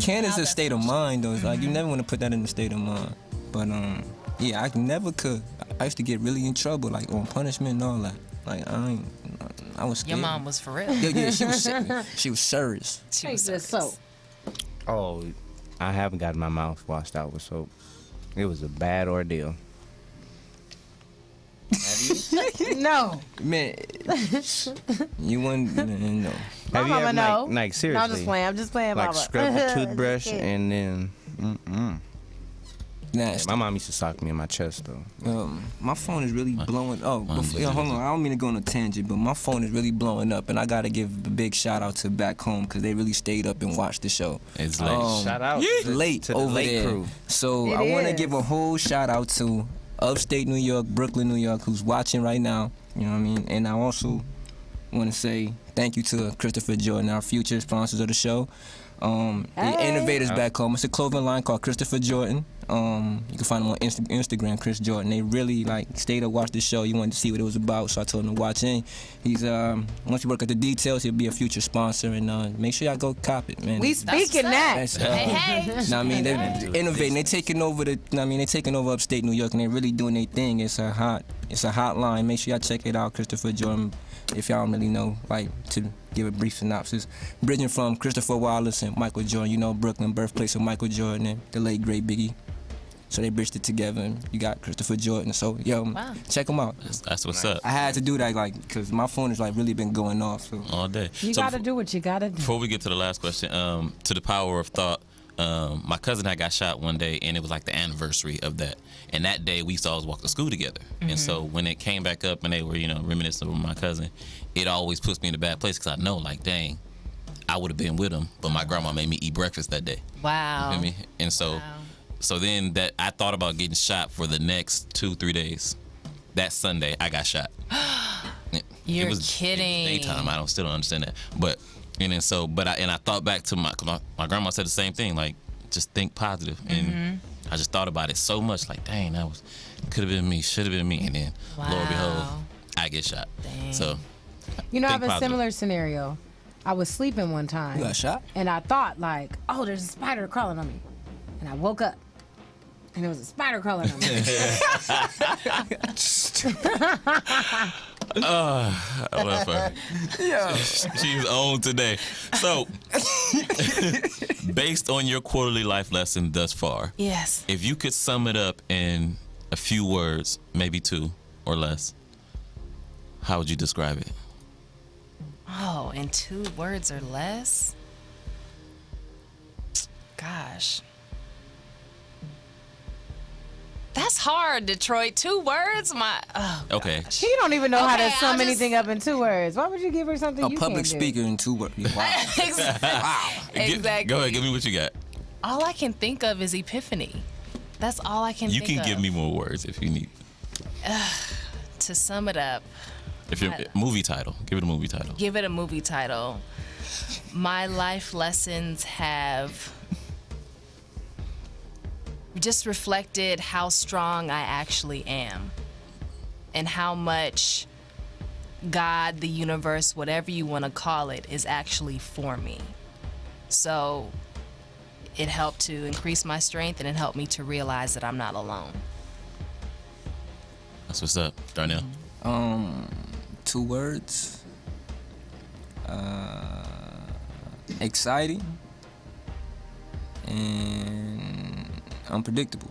Can is a state of mind, though. It's like, you never want to put that in a state of mind. But, I never could. I used to get really in trouble, on punishment and all that. I was scared. Your mom was for real. Yeah, she was serious. Take this soap. Oh, I haven't gotten my mouth washed out with soap. It was a bad ordeal. Have you? No. Man, you wouldn't no. My mama know. Like seriously. No, I'm just playing, like mama. scrub a toothbrush and then Nasty. My mom used to sock me in my chest though. My phone is really blowing. Hold on. I don't mean to go on a tangent, but my phone is really blowing up, and I gotta give a big shout out to Back Home because they really stayed up and watched the show. It's late. Shout out late to the over late there. crew. So It I want to is. give a whole shout out to upstate New York, Brooklyn, New York, who's watching right now. You know what I mean? And I also want to say thank you to Christopher Jordan, our future sponsors of the show. The Innovators Back Home. It's a clothing line called Christopher Jordan. You can find him on Instagram, Chris Jordan. They really stayed up, watched the show. You wanted to see what it was about, so I told him to watch in. He's once you work at the details, he'll be a future sponsor, and make sure y'all go cop it, man. We speaking that. Hey. Know what I mean, they're innovating. They're taking over they're taking over upstate New York, and they're really doing their thing. It's a hotline. Make sure y'all check it out, Christopher Jordan. If y'all don't really know, to give a brief synopsis, bridging from Christopher Wallace and Michael Jordan, Brooklyn, birthplace of Michael Jordan and the late great Biggie. So they bridged it together, and you got Christopher Jordan. So, check them out. That's what's up. I had to do that, like, because my phone has, like, really been going off. So. All day. You got to do what you got to do. Before we get to the last question, to the power of thought, my cousin had got shot one day, and it was like the anniversary of that. And that day, we used to always walk to school together. And so when it came back up and they were, reminiscing over my cousin, it always puts me in a bad place because I know, like, dang, I would have been with him, but my grandma made me eat breakfast that day. Wow. You feel me? And so... Wow. So then that I thought about getting shot for the next 2-3 days. That Sunday, I got shot. You're it was kidding. Daytime. I still don't understand that. But I thought back to my grandma said the same thing. Like, just think positive. And I just thought about it so much. Like, dang, could have been me, should have been me. And then, lo and behold, I get shot. Dang. So, I have a positive. similar scenario. I was sleeping one time. You got shot? And I thought, like, oh, there's a spider crawling on me. And I woke up. And there was a spider crawling on me. Whatever. Yeah. She's on today. So, based on your quarterly life lesson thus far, Yes. if you could sum it up in a few words, maybe 2 or less, how would you describe it? Oh, in 2 words or less? Gosh. That's hard, Detroit. 2 words? Okay. She don't even know how to Okay, sum I'll just- anything up in 2 words. Why would you give her something A you public can't do? speaker in 2 words. Wow. Exactly. Go ahead, give me what you got. All I can think of is epiphany. That's all I can You think can of. give me more words if you need. To sum it up, If you're movie title, give it a movie title. give it a movie title. My life lessons have just reflected how strong I actually am and how much God, the universe, whatever you want to call it, is actually for me. So it helped to increase my strength and it helped me to realize that I'm not alone. That's what's up, Darnell. 2 words. Exciting and unpredictable.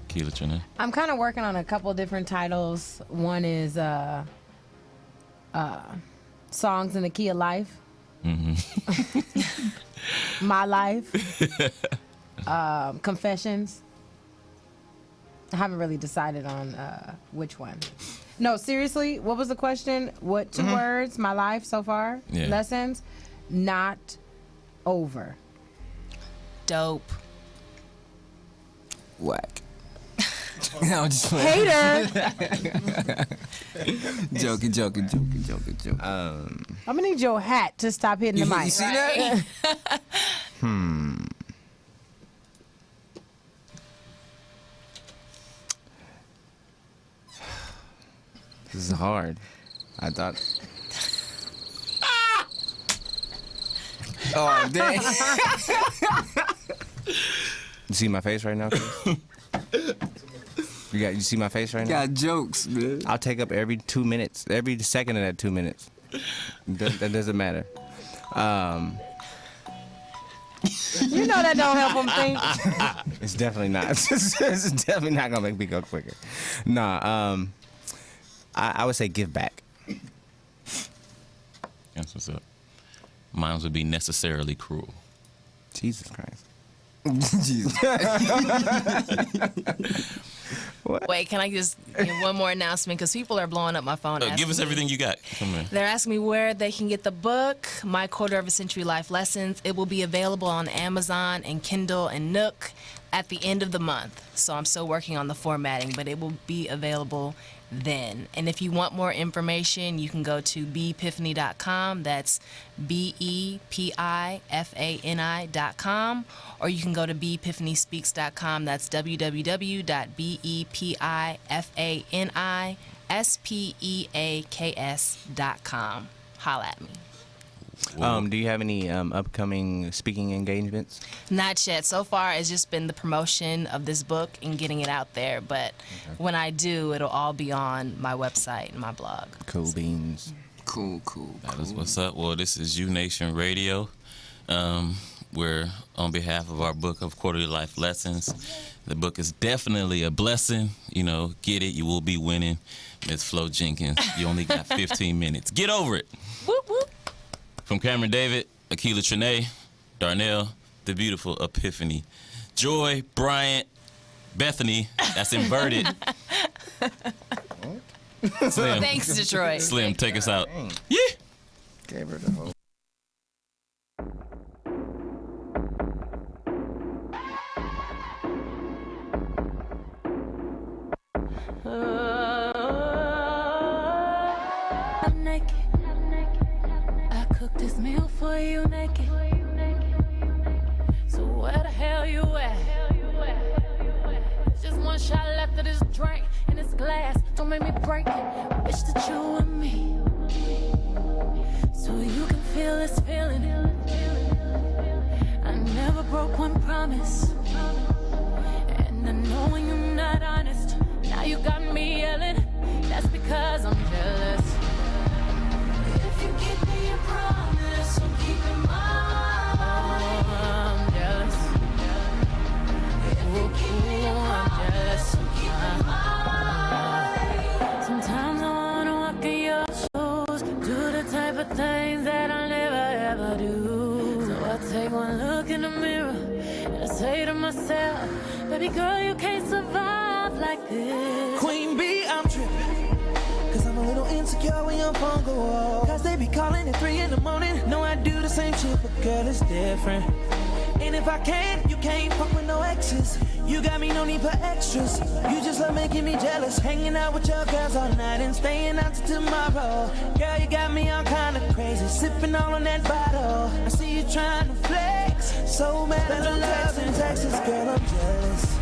Keela Trina. I'm kind of working on a couple different titles. One is Songs in the Key of Life. My Life. Confessions. I haven't really decided on which one. No, seriously, what was the question? What 2 words? My life so far? Yeah. Lessons? Not over. Dope. Whack. No, I'm just Hater! joking. I'm gonna need your hat to stop hitting the mic. You see that? This is hard. I thought. Oh, dang. You see my face right now, Chris? You see my face right now? Got jokes, man. I'll take up every 2 minutes, every second of that 2 minutes. That doesn't matter. You know that don't help them think. It's definitely not. It's definitely not gonna make me go quicker. Nah. I would say give back. That's what's up. Mine would be necessarily cruel. Jesus Christ. Jesus. Wait, can I just give one more announcement? Because people are blowing up my phone. Give asking us me- everything you got. Come in. They're asking me where they can get the book, My Quarter of a Century Life Lessons. It will be available on Amazon and Kindle and Nook at the end of the month. So I'm still working on the formatting, but it will be available then. And if you want more information, you can go to beepiphany.com. That's BEPIFANI.com. Or you can go to beepiphanyspeaks.com. That's www.beepifaniSpeaks.com. Holla at me. Do you have any upcoming speaking engagements? Not yet. So far, it's just been the promotion of this book and getting it out there. But when I do, it'll all be on my website and my blog. Cool beans. Cool. That is what's up. Well, this is U Nation Radio. We're on behalf of our book of Quarterly Life Lessons. The book is definitely a blessing. You know, get it, you will be winning. Miss Flo Jenkins, you only got 15 minutes. Get over it. Whoop, whoop. From Cameron David, Akila Trinae, Darnell, the beautiful Epiphany, Joy, Bryant, Bethany, that's inverted. Slim. Thanks, Detroit. Slim, take us out. Dang. Yeah. Gave her the whole. I'm naked. I cooked this meal for you naked. So where the hell you at? Just one shot left of this drink in this glass. Don't make me break it. Wish that you were me. So you can feel this feeling. I never broke one promise. And I know when you're not honest. Now you got me yelling. That's because I'm jealous. If you give me a promise, I'm keeping mine. I'm jealous. If you give me a promise, I'm keeping mine. Sometimes I wanna walk in your shoes, do the type of things that I never ever do. So I take one look in the mirror and I say to myself, baby girl, you can't survive like this. Queen Bee, I'm tripping. Cause I'm a little insecure when your phone go off. Cause they be calling at 3 in the morning. No, I do the same shit, but girl, it's different. And if I can't, you can't fuck with no exes. You got me, no need for extras. You just love making me jealous. Hanging out with your girls all night and staying out till tomorrow. Girl, you got me all kind of crazy. Sipping all on that bottle. I see you trying to flex. So mad at the love in Texas, girl, I'm jealous.